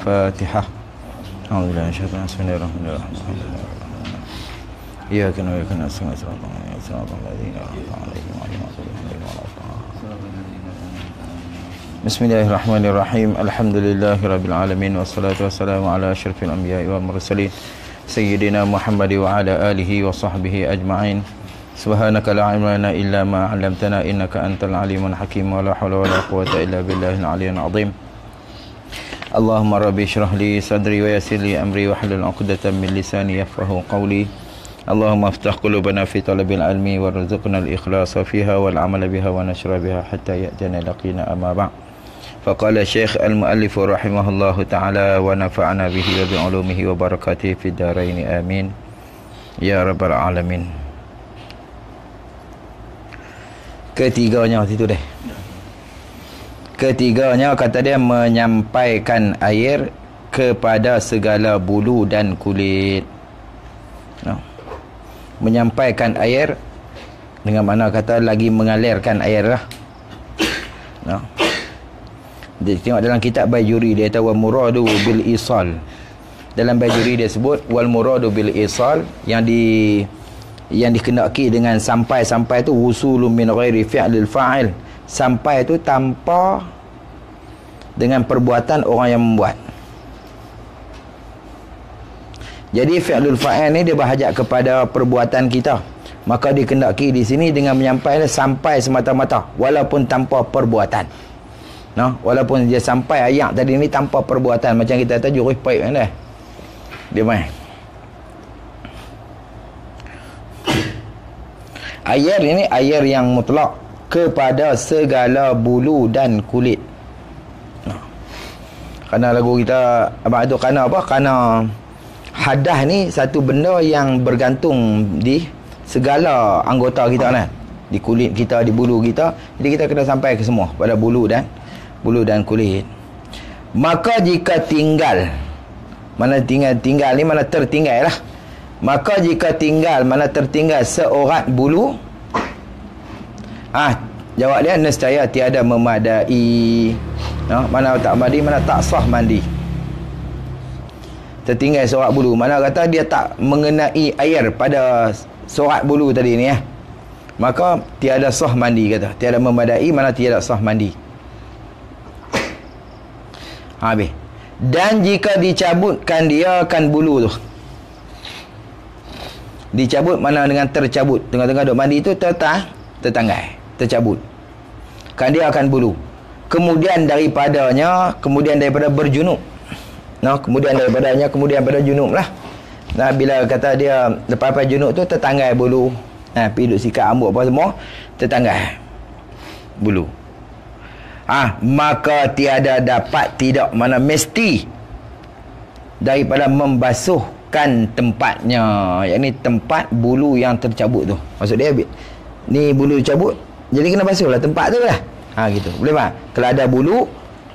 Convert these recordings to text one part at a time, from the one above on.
Al-Fatihah. Alhamdulillah, insyaallah. Bismillahirrahmanirrahim. Iyyaka na'budu wa iyyaka nasta'in. Shiratal ladzina an'amta 'alaihim ghairil maghdubi 'alaihim waladdallin. Bismillahirrahmanirrahim. Alhamdulillahirabbil alamin wassalatu wassalamu ala asyrafil anbiya'i wal mursalin sayyidina Muhammad wa ala alihi wa sahbihi ajma'in. Subhanaka la ilma lana illa ma 'allamtana innaka antal alimul hakim wa la haula wa la quwwata illa billahil aliyyil azim. Allahumma rabbi shrah li sadri wa yassir li amri wa hlul 'uqdatam min lisani yafqahu qawli. Allahumma aftah qulubana fi talabil ilmi warzuqna al-ikhlasa fiha wal 'amala biha wa nashra biha hatta ya'tana laqina amma ba'. Faqala Syekh al-Muallif rahimahullahu ta'ala wa nafa'ana bihi wa bi 'ulumihi wa barakatihi fid dharain amin ya rabbal alamin. Ketiganya situ deh. Ketiganya kata dia menyampaikan air kepada segala bulu dan kulit. No. Menyampaikan air dengan mana kata lagi mengalirkan air lah. No. Dia tengok dalam kitab Bajuri dia kata wa muradu bil isal. Dalam Bajuri dia sebut wal muradu bil isal yang dikenaki dengan sampai tu wusulun min ghairi fi'lil fa'il. Sampai tu tanpa dengan perbuatan orang yang membuat. Jadi fi'lul fa'il ni dia berhajat kepada perbuatan kita. Maka dikendaki di sini dengan menyampaikan sampai semata-mata walaupun tanpa perbuatan. No, walaupun dia sampai ayat tadi ni tanpa perbuatan macam kita kata jurus paip kan dah. Dia main. Air ini air yang mutlak kepada segala bulu dan kulit. Kerana lagu kita abang tu kerana apa? Kerana hadas ni satu benda yang bergantung di segala anggota kita kan. Di kulit kita, di bulu kita. Jadi kita kena sampai ke semua pada bulu dan kulit. Maka jika tinggal, mana tinggal ni mana tertinggal lah. Maka jika tinggal, mana tertinggal seorat bulu, jawab dia nescaya tiada memadai. Mana tak mandi, mana tak sah mandi. Tertinggal seorat bulu, mana kata dia tak mengenai air pada seorat bulu tadi ni maka tiada sah mandi kata. Tiada memadai, mana tiada sah mandi. Habis. Dan jika dicabutkan dia akan bulu tu. Dicabut mana dengan tercabut. Tengah-tengah duk mandi tu tertanggai, tercabut. Kan dia akan bulu. Kemudian daripada berjunub. Kemudian pada junub lah. Bila kata dia lepas junub tu tertanggai bulu. Pergi duk sikat rambut apa semua, tertanggai bulu. Maka tiada dapat tidak mana mesti daripada membasuhkan tempatnya, yakni tempat bulu yang tercabut tu. Maksud dia ni bulu cabut, jadi kena basuhlah tempat tu lah. Gitu. Boleh tak? Kalau ada bulu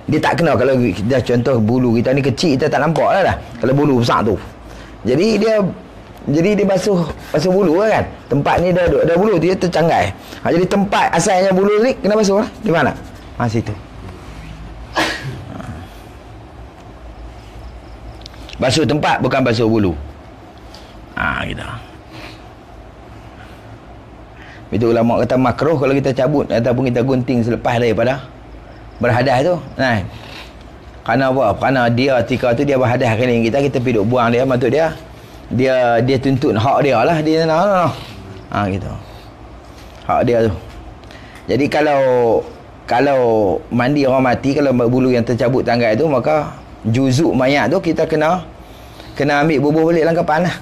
dia tak kena. Kalau dah contoh bulu kita ni kecil kita tak nampak lah. Kalau bulu besar tu. Jadi dia basuh bulu lah kan. Tempat ni dah bulu dia tercanggai. Jadi tempat asalnya bulu ni kena basuh lah. Di mana? Situ. Basuh tempat bukan basuh bulu. Gitu. Itu ulama kata makruh kalau kita cabut ataupun kita gunting selepas daripada berhadas tu. Kerana apa? Kerana dia ketika tu dia berhadas keliling kita pergi duk buang dia, maksud dia tuntut hak dia lah. Dia gitu. Hak dia tu. Jadi kalau mandi orang mati, kalau bulu yang tercabut tanggai tu, maka juzuk mayat tu kita kena ambil bubuh balik langkapan lah.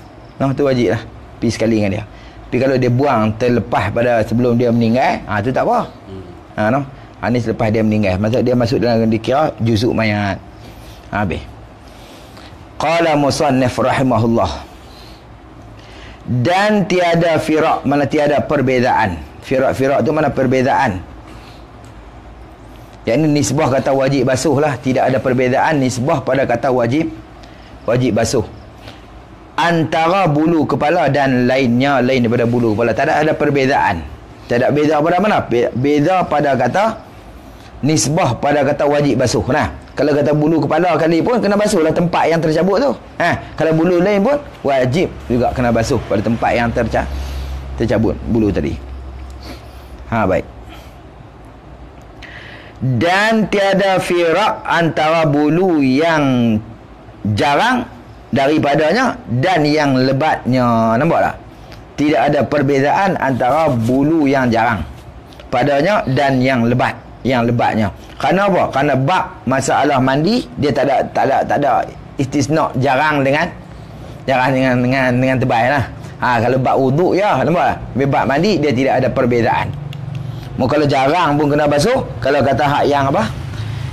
Tu wajib lah. Pergi sekali dengan dia. Tapi kalau dia buang terlepas pada sebelum dia meninggal, tu tak apa. Ni selepas dia meninggal. Maksud dia masuk dalam dikira juzuk mayat. Habis. Qala musannif rahimahullah. Dan tiada firak, mana tiada perbezaan. Firak tu mana perbezaan. Yang ini nisbah kata wajib basuh lah. Tidak ada perbezaan nisbah pada kata wajib basuh. Antara bulu kepala dan lain daripada bulu kepala. Tak ada perbezaan. Tak ada beza pada mana? Beza pada kata nisbah pada kata wajib basuh. Kalau kata bulu kepala kali pun kena basuh lah tempat yang tercabut tu. Kalau bulu lain pun wajib juga kena basuh pada tempat yang tercabut bulu tadi. Baik. Dan tiada firak antara bulu yang jarang daripadanya dan yang lebatnya. Nampak tak? Tidak ada perbezaan antara bulu yang jarang padanya dan yang lebatnya. Kerana apa? Kerana bab masalah mandi dia tak ada istisna jarang dengan tebal lah. Kalau bab wuduk ya, nampak? Bab mandi dia tidak ada perbezaan. Kalau jarang pun kena basuh, kalau kata hak yang apa?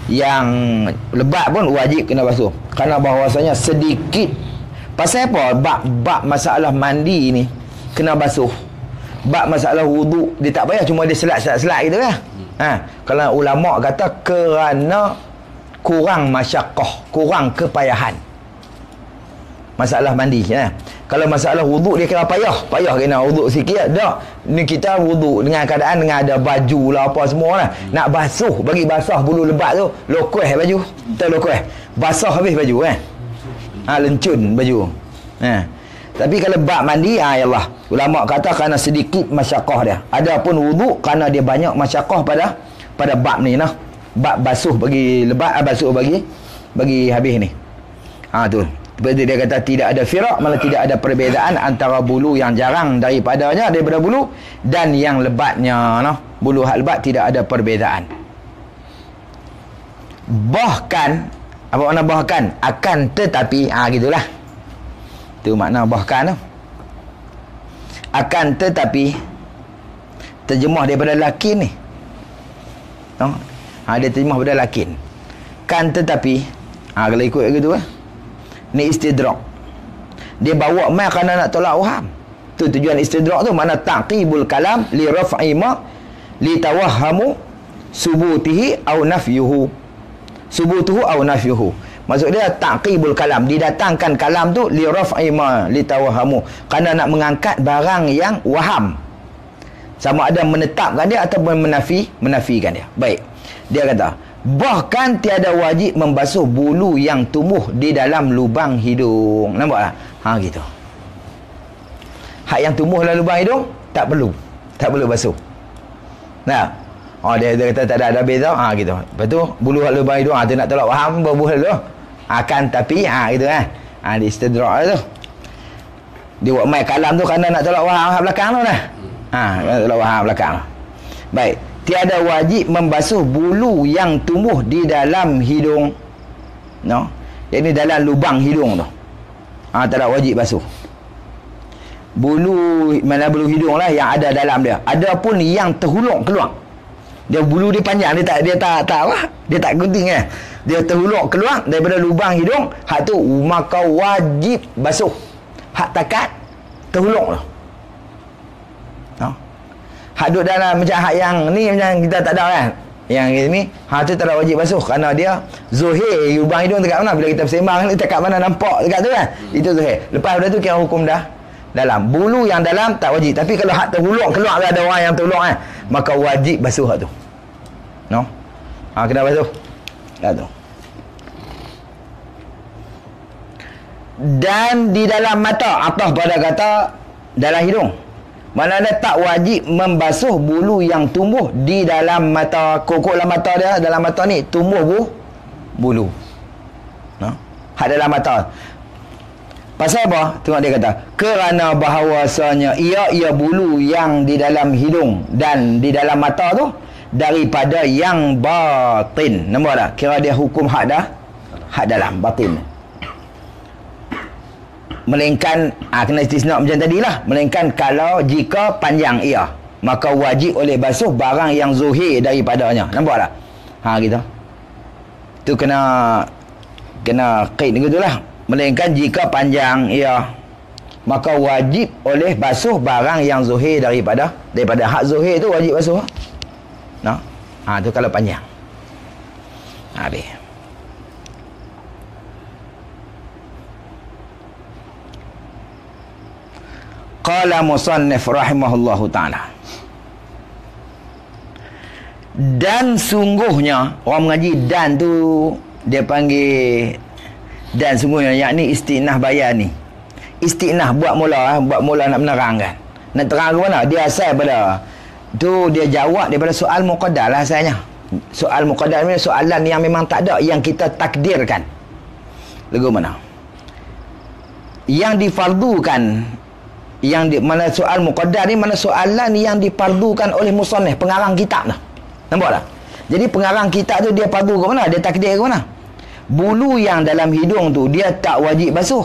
Yang lebat pun wajib kena basuh. Kerana bahawasanya sedikit. Pasal apa? Bab masalah mandi ni kena basuh. Bab masalah wuduk dia tak payah, cuma dia selat gitu kan. Kalau ulama kata kerana kurang masyaqqah, kurang kepayahan. Masalah mandi Kalau masalah wuduk dia kena payah kena wuduk sikit dak. Ni kita wuduk dengan keadaan dengan ada baju lah apa semua lah. Nak basuh, bagi basah bulu lebat tu, lokueh baju. Terlokueh. Basah habis baju lencun baju. Tapi kalau bab mandi ya Allah, ulama kata kerana sedikit masyaqqah dia. Adapun wuduk kerana dia banyak masyaqqah pada bab ni nah. Bab basuh bagi lebat, basuh bagi habis ni. Tu. Seperti dia kata tidak ada firak, malah tidak ada perbezaan antara bulu yang jarang daripada bulu dan yang lebatnya noh. Bulu hak lebat tidak ada perbezaan. Bahkan apa makna bahkan? Akan tetapi gitulah. Tu makna bahkan tu. Akan tetapi terjemah daripada lakin ni. Dia terjemah daripada lakin. Kan tetapi kalau ikut gitu ni istidrak. Dia bawa mai kerana nak tolak waham. Tu tujuan istidrak tu, mana taqibul kalam li raf'i ma li tawahhamu subutihi au nafyuhu. Subutuhu au nafyuhu. Maksud dia taqibul kalam, didatangkan kalam tu li raf'i ma li tawahhamu, kerana nak mengangkat barang yang waham. Sama ada menetapkan dia ataupun menafikan dia. Baik. Dia kata bahkan tiada wajib membasuh bulu yang tumbuh di dalam lubang hidung. Nampak tak? Gitu. Hak yang tumbuh dalam lubang hidung tak perlu basuh. Nah. Dia kata tak ada beza. Gitu. Lepas tu bulu hak lubang hidung tu nak tolak faham berbuh dulu. Akan tapi gitu kan. Di istidrak tu. Dia buat mai kalam tu kerana nak tolak faham hak belakang tu dah. Tolak faham belakang. Baik. Tiada wajib membasuh bulu yang tumbuh di dalam hidung. Yang ni dalam lubang hidung tu. Tak ada wajib basuh. Bulu hidung lah yang ada dalam dia. Adapun yang terhulung keluar. Dia bulu dia panjang, dia tak gunting Dia terhulung keluar daripada lubang hidung, hak tu maka wajib basuh. Hak takat terhulung tu. Hak duduk dalam macam hak yang ni macam kita tak ada kan. Yang ni tu tak ada wajib basuh kerana dia zuhir lubang hidung dekat mana. Bila kita bersembang ni dekat mana nampak dekat tu kan. Itu zuhir. Lepas pada tu kira hukum dah dalam. Bulu yang dalam tak wajib. Tapi kalau hak terhulung keluar ada orang yang terhulung maka wajib basuh hak tu. Kena basuh. Tu. Dan di dalam mata, atas pada kata dalam hidung, mana ada tak wajib membasuh bulu yang tumbuh di dalam mata. Kokok dalam mata dia, dalam mata ni tumbuh bulu. Hak dalam mata. Pasal apa? Tengok dia kata, kerana bahawasanya ia bulu yang di dalam hidung dan di dalam mata tu daripada yang batin. Nampak tak? Kira dia hukum hak dalam batin. Melainkan kena istisna macam tadilah, melainkan kalau jika panjang ia, maka wajib oleh basuh barang yang zuhir daripadanya. Nampak tak? Gitu. Tu kena qaid gitulah. Melainkan jika panjang ia, maka wajib oleh basuh barang yang zuhir daripada hak zuhir tu wajib basuh. Tu kalau panjang. Habis. Qala musannif rahimahullahu ta'ala. Dan sungguhnya, orang mengaji dan tu Dia panggil, dan sungguhnya yakni istinah bayar ni. Istinah buat mula nak menerang kan. Nak terang ke mana? Dia asal pada tu, dia jawab daripada soal muqaddar lah asalnya. Soal muqaddar ni soalan yang memang tak ada, yang kita takdirkan. Lagu mana? Yang difardukan, mana soal muqaddar ni, mana soalan yang difardukan oleh musannif, pengarang kitab dah. Nampak tak? Jadi pengarang kitab tu dia fardu ke mana? Dia takdir ke mana? Bulu yang dalam hidung tu dia tak wajib basuh.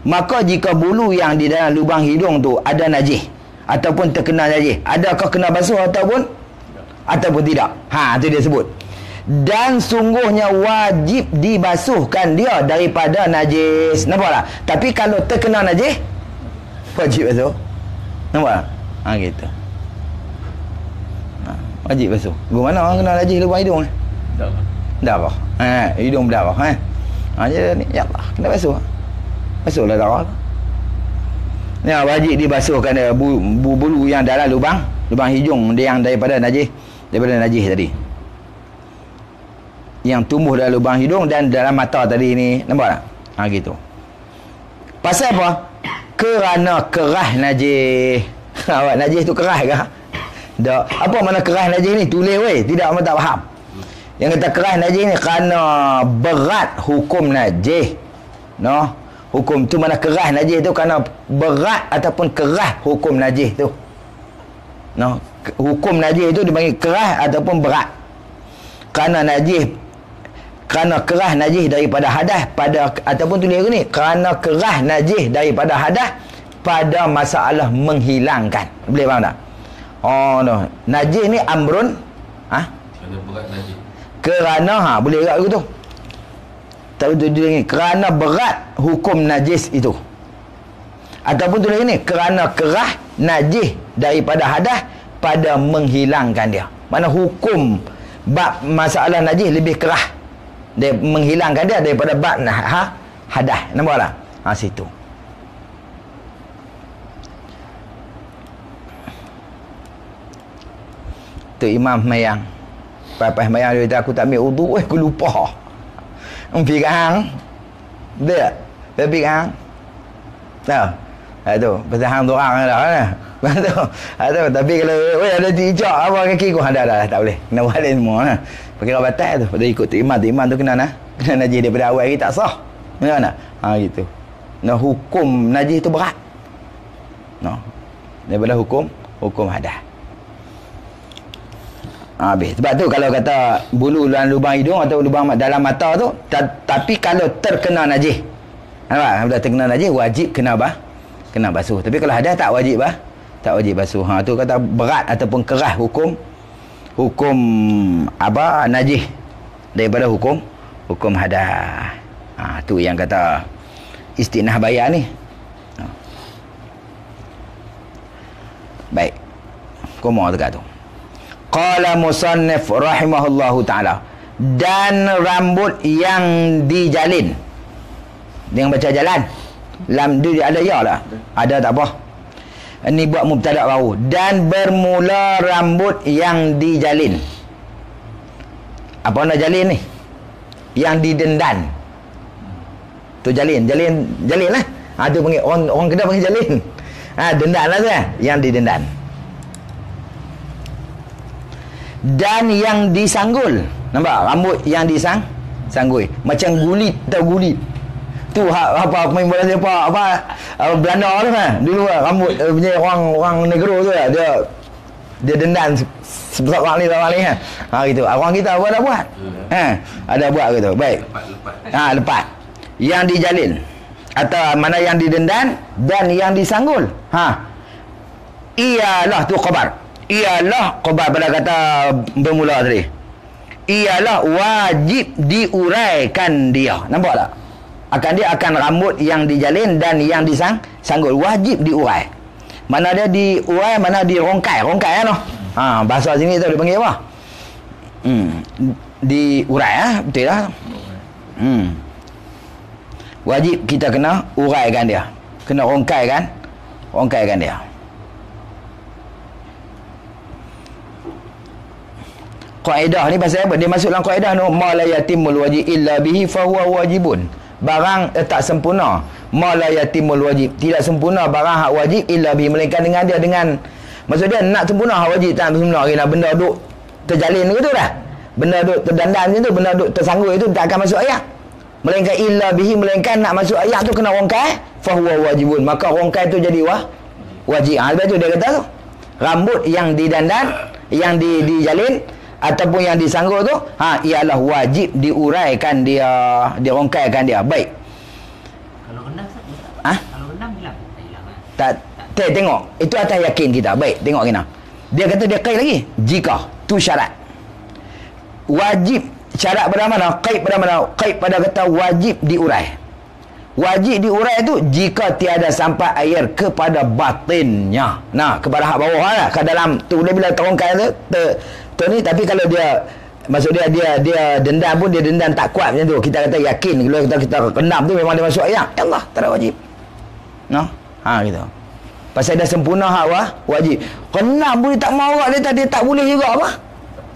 Maka jika bulu yang di dalam lubang hidung tu ada najis ataupun terkena najis, adakah kena basuh ataupun tidak? Tu dia sebut. Dan sungguhnya wajib dibasuhkan dia daripada najis. Nampak tak? Tapi kalau terkena najis, wajib basuh. Nampak tak? Gitu. Wajib basuh. Gimana orang kena najis lubang hidung? Darah. Hidung berdarah. Jadi ni, ya Allah, kena basuh. Basuhlah darah. Ya, wajib dibasuhkan dia bulu yang dalam lubang hidung dia yang daripada najis tadi. Yang tumbuh dalam lubang hidung dan dalam mata tadi ni. Nampak tak? Gitu. Pasal apa? Kerana kerah najis. Awak najis tu kerah ke? Tak. Apa mana kerah najis ni? Tulis weh. Tidak, amat tak faham. Yang kata kerah najis ni kerana berat hukum najis. No. Hukum tu mana kerah najis tu kerana berat ataupun kerah hukum najis tu. No. Hukum najis tu dipanggil kerah ataupun berat. Kerana kerah najis daripada hadas pada, ataupun tulis ni, kerana kerah najis daripada hadas pada masalah menghilangkan. Boleh faham tak? Oh no. Najis ni amrun kerana berat najis. Kerana boleh agak begitu. Tak betul dia ni, kerana berat hukum najis itu. Ataupun tulis ni, kerana kerah najis daripada hadas pada menghilangkan dia. Mana hukum bab masalah najis lebih kerah dia menghilangkan dia daripada bab hadas. Nampak tak? Situ. Tu Imam Mayang. Lepas Mayang dia kata, aku tak ambil wudu, aku lupa. Pergi hang. Dia pergi hang. Tahu? Tu, pasal hang tu hang dah kan. Tu, tapi kalau ada cicak apa kaki aku dah tak boleh. Kena balik semua nah. Pakai batal tu. Pada ikut imam tu kena najis daripada awal lagi tak sah. Mana? Gitu. Nah, hukum najis tu berat. No. Daripada hukum hadas. Habis. Sebab tu kalau kata bulu dalam lubang hidung atau lubang dalam mata tu, tapi kalau terkena najis, kalau terkena najis wajib kena basuh. Tapi kalau hadas tak wajib tak wajib basuh. Tu kata berat ataupun kerah hukum najis daripada hukum hadas. Tu yang kata istinah bayar ni. Baik. Komo dekat tu. Qala musannif rahimahullahu ta'ala, dan rambut yang dijalin. Dia baca jalan. Lam dia ada ya lah. Ada tak apa. Ini buat mubtada baru. Dan bermula rambut yang dijalin. Apa nak jalin ni? Yang didendan. Tu jalin lah. Tu panggil orang Kedah panggil jalin. Dendan lah tu. Yang didendan. Dan yang disanggul. Nampak? Rambut yang disanggul. Macam gulit. Tahu gulit? Tu apa main bola sepak Belanda tu kan. Dulu rambut punya orang negro tu lah. Dia dendan sebab orang ni kan. Gitu. Orang kita apa dah buat? Ada buat gitu. Baik. Lepas. Yang dijalin atau mana yang didendan dan yang disanggul. Ialah tu khabar. Ialah khabar pada kata bermula tadi. Ialah wajib diuraikan dia. Nampak tak? Akan rambut yang dijalin dan yang disanggul wajib diurai. Mana dia diurai, mana dirongkai. Rongkai kan? Bahasa sini tu dia panggil apa? Diurai betul lah. Wajib kita kena uraikan dia. Kena rongkaikan dia. kaedah ni pasal apa? Dia masuk dalam kaedah no ma la yatimul wajib illa bihi fa huwa wajibun. Barang tak sempurna, ma la yatimul wajib, tidak sempurna barang hak wajib illa bihi, melainkan dengan dia, dengan maksud dia nak sempurna hak wajib tak sempurna lagi, benda duk terjalin gitu dah. Benda duk terdandan macam tu, benda duk tersanggut itu tak akan masuk ayat. Melainkan illa bihi, melainkan nak masuk ayat tu kena rongkai, fa huwa wajibun, maka rongkai tu jadi wajib. Lepas tu dia kata tu, rambut yang didandan, yang dijalin ataupun yang disanggut tu, ialah wajib diuraikan dia, dirongkaikan dia. Baik. Kalau rendam kalau rendam hilang. Tak tengok. Itu atas yakin kita. Baik, tengok kena. Dia kata dia qaid lagi. Jika tu syarat. Wajib syarat pada mana? Qaid pada mana? Qaid pada kata wajib diurai. Wajib diurai tu jika tiada sampai air kepada batinnya. Nah, kepada hak bawah lah, ke dalam tu dia bila terongkai tu ni, tapi kalau dia maksud dia dendam pun dia dendam tak kuat macam tu. Kita kata yakin, kalau kita rendam tu memang dia masuk ayat. Ya Allah, tak ada wajib. Noh. Gitu. Pasal dah sempurna hak wajib. Rendam pun dia tak mau dia tak boleh juga apa?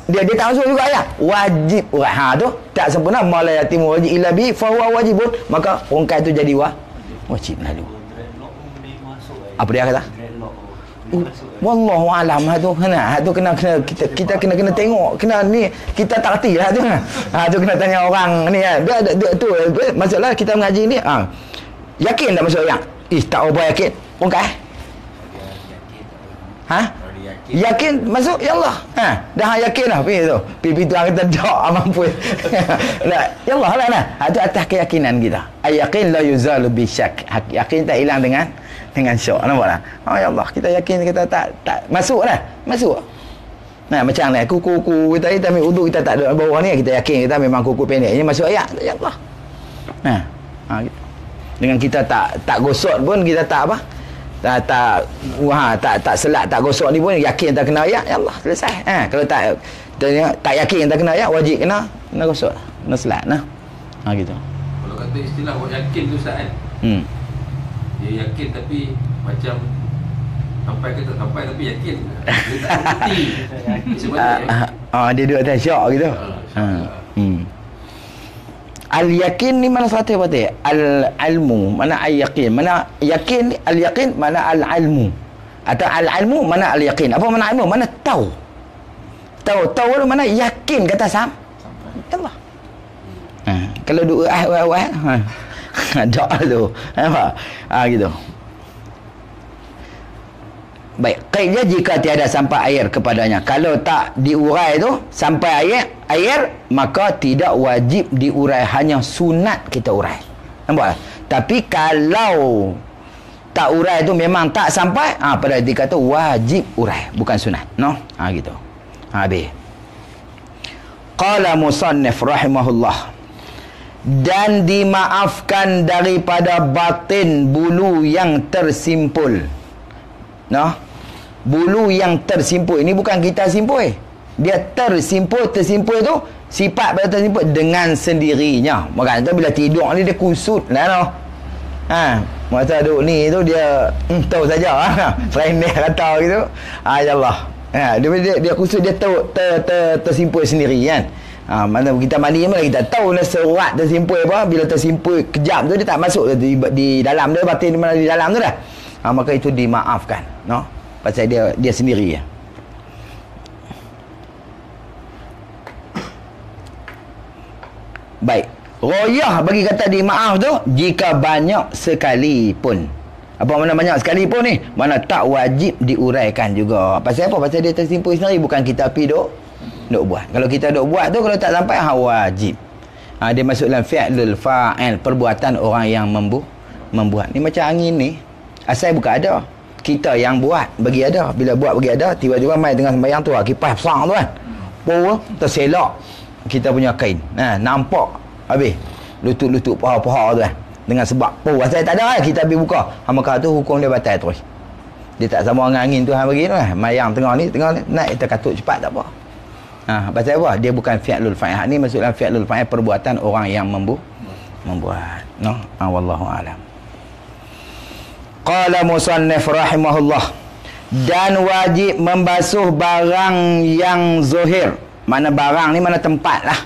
Dia tak masuk juga ayat. Wajib urai. Tu tak sempurna ma la yatimu wajib illa bi fa huwa wajibun, maka rongkai tu jadi wajib lalu. Apa dia kata? Wallahu alam. Tu kena kita kena tengok, kena ni kita tak reti lah tu. Tu kena tanya orang ni kan. Dia tu masalah kita mengaji ni. Yakin tak masuk ayat? Tak apa yakin. Rongkai. Yakin masuk, ya Allah. Dah yakin dah pergi tu. Pergi tuan kita dak mampu. Ya Allah lah nah. Itu atas keyakinan kita. Al-yaqin la yuzalu bi syak. Yakin tak hilang dengan syak. Nampak tak? Ya Allah, kita yakin kita tak masuk dah. Masuk. Nah, macam ni kuku kita ambil wudu kita tak ada bawah ni, kita yakin kita memang kuku pendek. Ini masuk ayat. Ya Allah. Gitu. Dengan kita tak gosok pun kita tak apa? Tak selat, tak gosok ni pun yakin tak kena ayat, ya Allah, selesai. Kalau tak yakin tak kena ayat, wajib kena gosok, kena selat nah. Gitu. Kalau kata istilah yakin tu Ustaz dia yakin tapi macam sampai ke tak sampai tapi yakin. Dia tak bukti. Dia duduk atas syak gitu. Al-yakin ni mana satu apa? Al-ilmu mana al-yakin? Mana yakin? Al-yakin mana al-ilmu? Atau al-ilmu mana al-yakin? Apa mana ilmu? Mana tahu? Tahu mana yakin kata Allah. Kalau duk doa tu. Apa? Gitu. Baik, qaidnya jika tiada sampai air kepadanya. Kalau tak diurai tu sampai air, maka tidak wajib diurai, hanya sunat kita urai. Nampak tak? Tapi kalau tak urai tu memang tak sampai, pada dikata wajib urai, bukan sunat. No? Gitu. Habis. Qala musannif rahimahullah. Dan dimaafkan daripada batin bulu yang tersimpul. No? Bulu yang tersimpul ini bukan kita simpul, dia tersimpul tu sifat pada tersimpul dengan sendirinya. Makanya bila tidur ni dia kusut lah no. Masa duduk ni tu dia tahu saja selain dia kata gitu. Ya Allah. Dia kusut, dia tersimpul sendiri kan. Mana kita mandi mana kita tahu lah serat tersimpul apa, bila tersimpul kejap tu dia tak masuk di dalam dia, batin mana di dalam tu dah. Maka itu dimaafkan, no? Pasal dia sendiri ya. Baik. Royah bagi kata dimaaf tu jika banyak sekali pun. Apa mana banyak sekali pun ni? Mana tak wajib diuraikan juga. Pasal apa? Pasal dia tersimpul sendiri, bukan kita pergi duk buat. Kalau kita duk buat tu, kalau tak sampai wajib. Dia masuk dalam fi'lul fa'il, perbuatan orang yang membuat. Ni macam angin ni. Asal bukan ada. Kita yang buat bagi ada. Bila buat bagi ada, tiba-tiba mai tengah sembahyang tu, kipas besar tu kan. Terselak kita punya kain. Nampak habis lutut-lutut paha-paha tu kan. Dengan sebab asal tak ada, kita pergi buka. Maka tu hukum dia batal terus. Dia tak sama dengan angin Tuhan bagi tu kan. Mayang tengah ni naik kita katut cepat tak apa. Pasal apa? Dia bukan fi'lul fa'il. Ni masuk dalam fi'lul fa'il, perbuatan orang yang membuat. No? Wallahu a'lam. Qala musannif rahimahullah. Dan wajib membasuh barang yang zuhir. Mana barang ni mana tempat lah.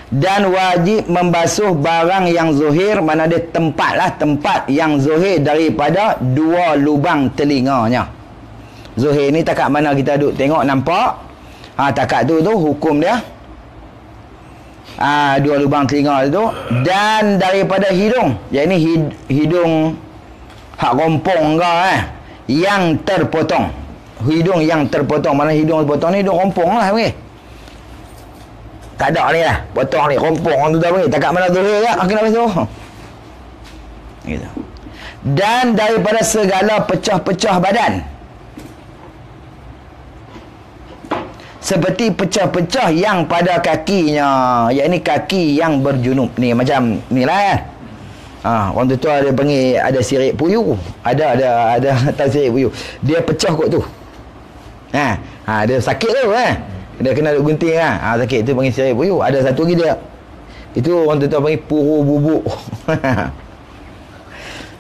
Dan wajib membasuh barang yang zuhir, mana dia tempat lah, tempat yang zuhir daripada 2 lubang telinganya. Zuhir ni takat mana kita duduk tengok nampak. Takat tu hukum dia. 2 lubang telinga tu. Dan daripada hidung. Yang ni hidung hak rompong ke yang terpotong. Hidung yang terpotong. Mana hidung terpotong ni hidung rompong lah panggil. Tak ada ni lah. Potong ni rompong tu tak panggil. Takat mana zuhir tak kena basuh. Gitu. Dan daripada segala pecah-pecah badan. Seperti pecah-pecah yang pada kakinya. Yang ni kaki yang berjunub. Ni macam ni lah kan. Orang tu ada panggil ada sirip puyuh. Ada tak sirip puyuh. Dia pecah kot tu. Dia sakit tu dia kena duk gunting sakit tu panggil sirip puyuh. Ada satu lagi dia. Itu orang tu panggil puru bubuk.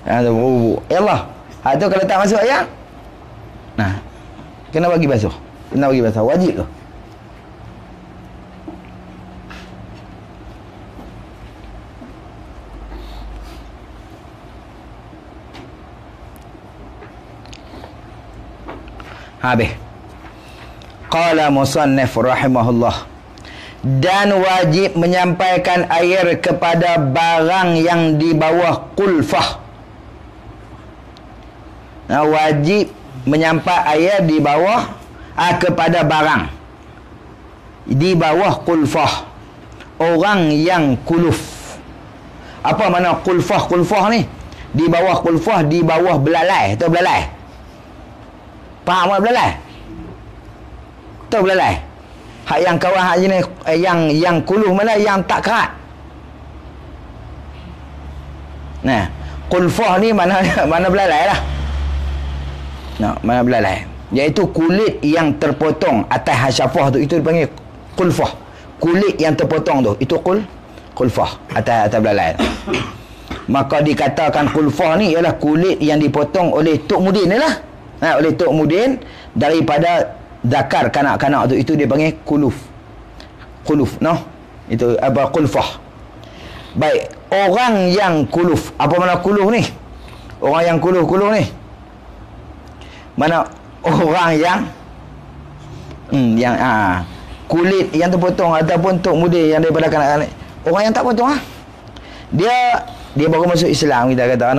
Puru bubuk. Ya Allah. Tu kalau tak masuk ayam. Kena bagi basuh. Kena bagi basuh. Wajib tu. Habis. Qala musannif rahimahullah. Dan wajib menyampaikan air kepada barang yang di bawah kulfah. Wajib menyampaikan air di bawah kepada barang di bawah kulfah. Orang yang kuluf. Apa makna kulfah? Kulfah ni di bawah kulfah, di bawah belalai. Tahu belalai? Faham tak belalai? Tahu belalai? Hak yang kawan hak jenis yang kuluh mana yang tak kerat. Kulfah ni mana belalai lah. Mana belalai. Iaitu kulit yang terpotong atas hasyafah tu, itu dipanggil kulfah. Kulit yang terpotong tu, itu kulfah atas belalai. Maka dikatakan kulfah ni ialah kulit yang dipotong oleh Tok Mudin ni lah. Oleh Tok Mudin daripada zakar kanak-kanak tu, itu dia panggil kuluf. Itu apa kulfah. Baik, orang yang kuluf. Apa mana kuluf ni? Orang yang kuluf ni mana orang yang kulit yang terpotong ataupun Tok Mudin yang daripada kanak-kanak. Orang yang tak potong dia baru masuk Islam, kita kata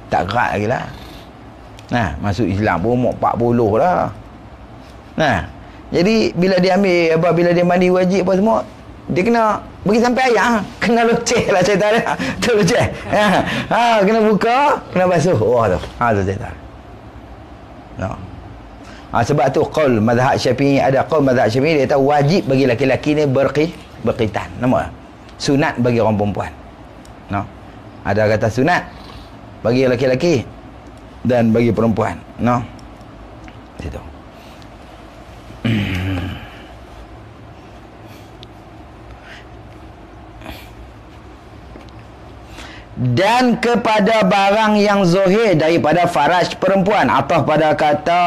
tak kerat lagi lah. Masuk Islam pun umur 40 dah. Jadi bila dia ambil bila dia mandi wajib apa semua, dia kena bagi sampai ayam, kena loceh lah cerita dia. Tu loceh. Kena buka, kena basuh. Tu cerita. Sebab tu qaul mazhab Syafi'i, ada qaul mazhab Syafi'i dia kata wajib bagi laki-laki ni berkhitan. Nama sunat bagi orang perempuan. Ada kata sunat bagi laki-laki dan bagi perempuan. Situ. Dan kepada barang yang zuhir daripada faraj perempuan, atau pada kata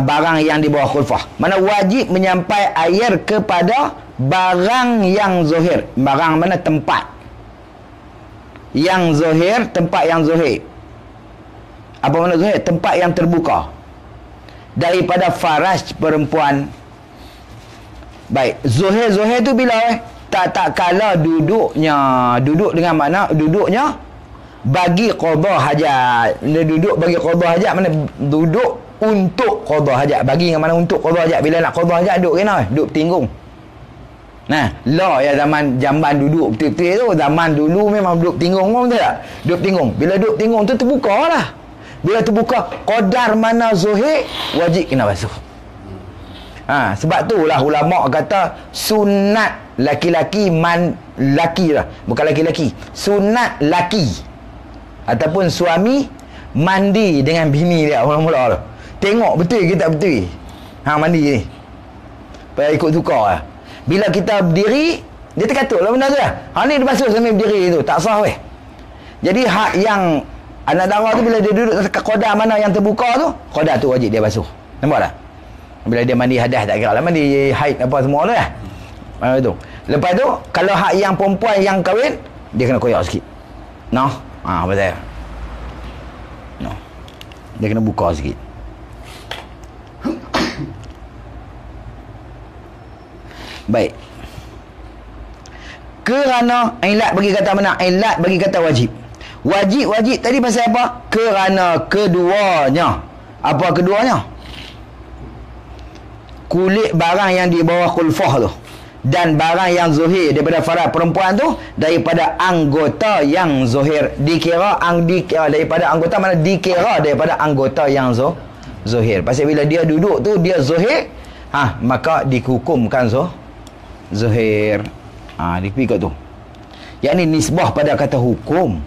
barang yang di bawah khulfah. Mana wajib menyampai air kepada barang yang zuhir. Barang mana? Tempat yang zuhir, tempat yang zuhir. Apa makna zuhir? Tempat yang terbuka daripada faraj perempuan. Baik, zuhir tu bila tak kala duduk dengan makna duduknya bagi qada hajat. Dia duduk bagi qada hajat, mana duduk untuk qada hajat. Bagi dengan mana untuk qada hajat. Bila nak qada hajat duduk kena, duduk tinggung. Zaman duduk betul-betul tu, zaman dulu memang duduk tinggung, betul tak? Duduk tinggung. Bila duduk tinggung tu terbuka lah. Bila terbuka, qadar mana zuhir, wajib kena basuh. Sebab tu lah ulama kata sunat laki-laki laki lah, bukan laki-laki. Sunat laki ataupun suami mandi dengan bini dia mula-mula tu. Tengok betul ke tak betul. Mandi ni. Payah ikut tukar lah. Bila kita berdiri, dia terkatul lah benda tu lah. Ni dia basuh sambil berdiri tu. Tak sah weh. Jadi hak yang anak dara tu bila dia duduk dekat qadar mana yang terbuka tu, qadar tu wajib dia basuh. Nampak tak? Bila dia mandi hadas tak kira lah, mandi haid apa semua tu lah. Itu. Lepas tu kalau hak yang perempuan yang kahwin, dia kena koyak sikit. Noh. Betul. Noh. Dia kena buka sikit. Baik. Kerana ilat bagi kata mana? Ilat bagi kata wajib. Wajib tadi pasal apa? Kerana keduanya. Apa keduanya? Kulit barang yang di bawah khulfah tu dan barang yang zuhir daripada farad perempuan tu daripada anggota yang zuhir. Dikira daripada anggota, mana dikira daripada anggota yang zuhir. Pasal bila dia duduk tu dia zuhir, maka dihukumkan zuhir. Dipikir tu. Yang ni nisbah pada kata hukum.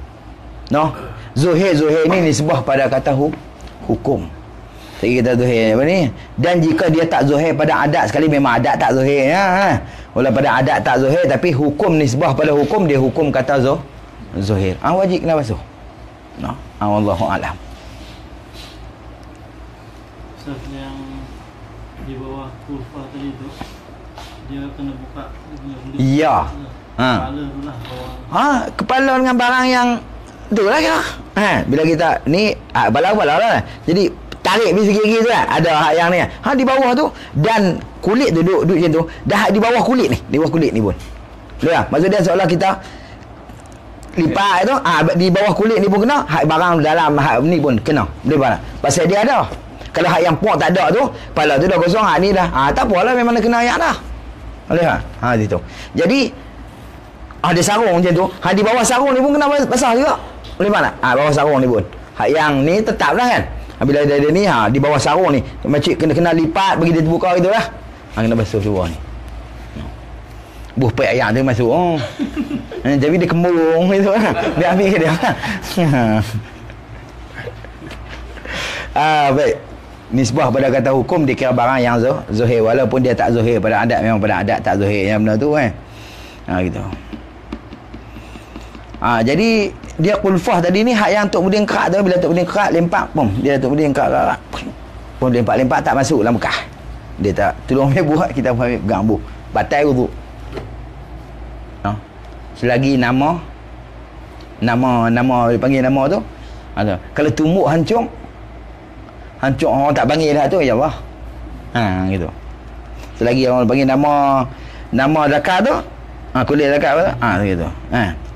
Zuhir ni nisbah pada kata hukum. Jadi kita zuhir apa ni? Dan jika dia tak zuhir pada adat sekali, memang adat tak zuhir. Walaupun pada adat tak zuhir, tapi hukum nisbah pada hukum, dia hukum kata zuhir. Wajib kena basuh. Wallahu a'lam. Yang di bawah kurfah tadi tu, dia kena buka ya. Kepala tu lah bawah. Kepala dengan barang yang tu lah kira. Bila kita ni bala-bala lah. Jadi tarik pergi segi tu lah. Ada hak yang ni. Di bawah tu dan kulit tu duduk macam tu. Dah di bawah kulit ni. Di bawah kulit ni pun. Betul tak? Maksud dia seolah kita lipat tu, di bawah kulit ni pun kena, hak barang dalam hak ni pun kena. Boleh tak? Pasal dia ada. Kalau hak yang puak tak ada tu, kepala tu dah kosong, hak ni dah. Tak apalah, memang dia kena ayat dah. Boleh tak? Itu. Jadi ada sarung macam tu. Di bawah sarung ni pun kena basah juga. Boleh tak? Bawah sarung ni pun. Hak yang ni tetap lah kan. Bila ada ni, di bawah sarung ni, macam kena lipat bagi dia terbuka gitu lah. Kena basuh luar ni. Buh pek ayam tu masuk. Jadi dia kembung gitu lah. Dia ambil dia. Baik. Nisbah pada kata hukum dikira barang yang zuhir, walaupun dia tak zuhir pada adat, memang pada adat tak zuhir yang benar tu kan. Gitu. Jadi dia kulfah tadi ni hak yang Tok Budin kerak tu, bila Tok Budin kerak lempak pun, dia Tok Budin kerak pun lempak tak masuk dalam Mekah. Dia tak tolong dia buat, kita ambil pegang buh. Batal wuduk. Selagi nama dipanggil nama tu. Kalau tumbuk hancur orang tak panggil dah tu, ya Allah. Gitu. Selagi orang panggil nama zakat tu, kulit zakat apa tu? Gitu.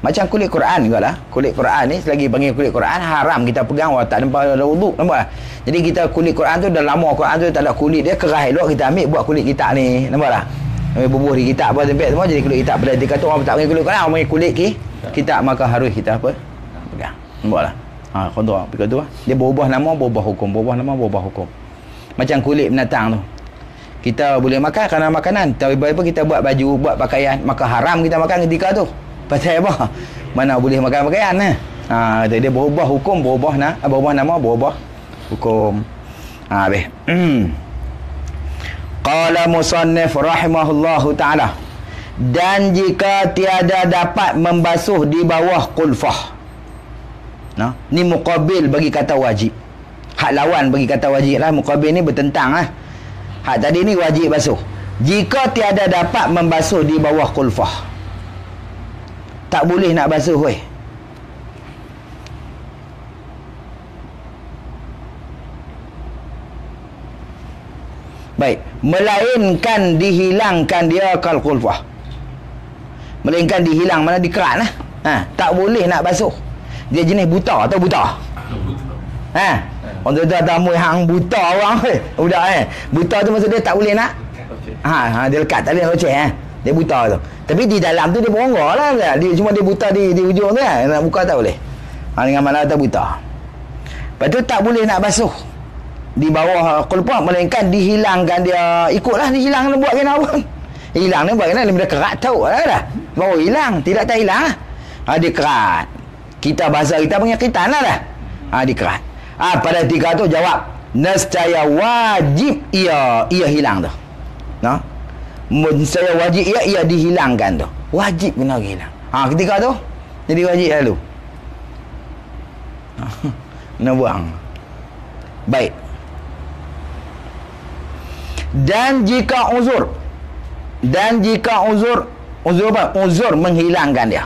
Macam kulit Quran jugalah. Kulit Quran ni selagi panggil kulit Quran haram kita pegang, tak nampak ada wuduk, nampak tak? Jadi kita kulit Quran tu dah lama, Quran tu tak ada kulit dia, keras elok, kita ambil buat kulit kita ni, nampak tak? Bubuh di kitab apa tempat semua jadi kulit kitab. Pada dia kata orang tak panggil kulit Quran, orang panggil kulit kitab, maka harus kita apa? Pegang. Nampak tak? Qadar pikir tu dia berubah nama, berubah hukum, berubah nama, berubah hukum. Macam kulit binatang tu. Kita boleh makan kerana makanan, tapi apa kita buat baju, buat pakaian, maka haram kita makan ketika tu. Pasal apa? Mana boleh makan pakaian dia berubah hukum, berubah nama, berubah hukum. Habis. Qala musannif rahimahullahu ta'ala, dan jika tiada dapat membasuh di bawah kulfah. Ni muqabil bagi kata wajib. Hak lawan bagi kata wajib lah. Muqabil ni bertentang lah. Hak tadi ni wajib basuh. Jika tiada dapat membasuh di bawah kulfah, tak boleh nak basuh weh. Baik, melainkan dihilangkan dia kal kulfah. Melainkan dihilang, mana dikerat lah. Tak boleh nak basuh. Dia jenis buta atau buta? Orang tu tamu hang buta orang budak buta tu maksud dia tak boleh nak. Dia lekat tali loceh dia buta tu. Tapi di dalam tu dia berongga lah. Dia cuma dia buta di ujung tu kan. Nak buka tak boleh. Dengan mana tak buta. Lepas tu tak boleh nak basuh di bawah kulfah, melainkan dihilangkan dia. Ikutlah dihilang nak buat kena apa. Hilang ni buat kena dia kerat tahu dah. Baru hilang, tidak tak hilang lah. Dia kerat. Kita bahasa kita punya kitan lah dah. Dia kerat. Pada tiga tu jawab nescaya wajib ia hilang tu. Nescaya wajib ia dihilangkan tu. Wajib kena hilang. Ketika tu jadi wajib lalu. Nak buang. Baik. Dan jika uzur apa? Uzur menghilangkan dia.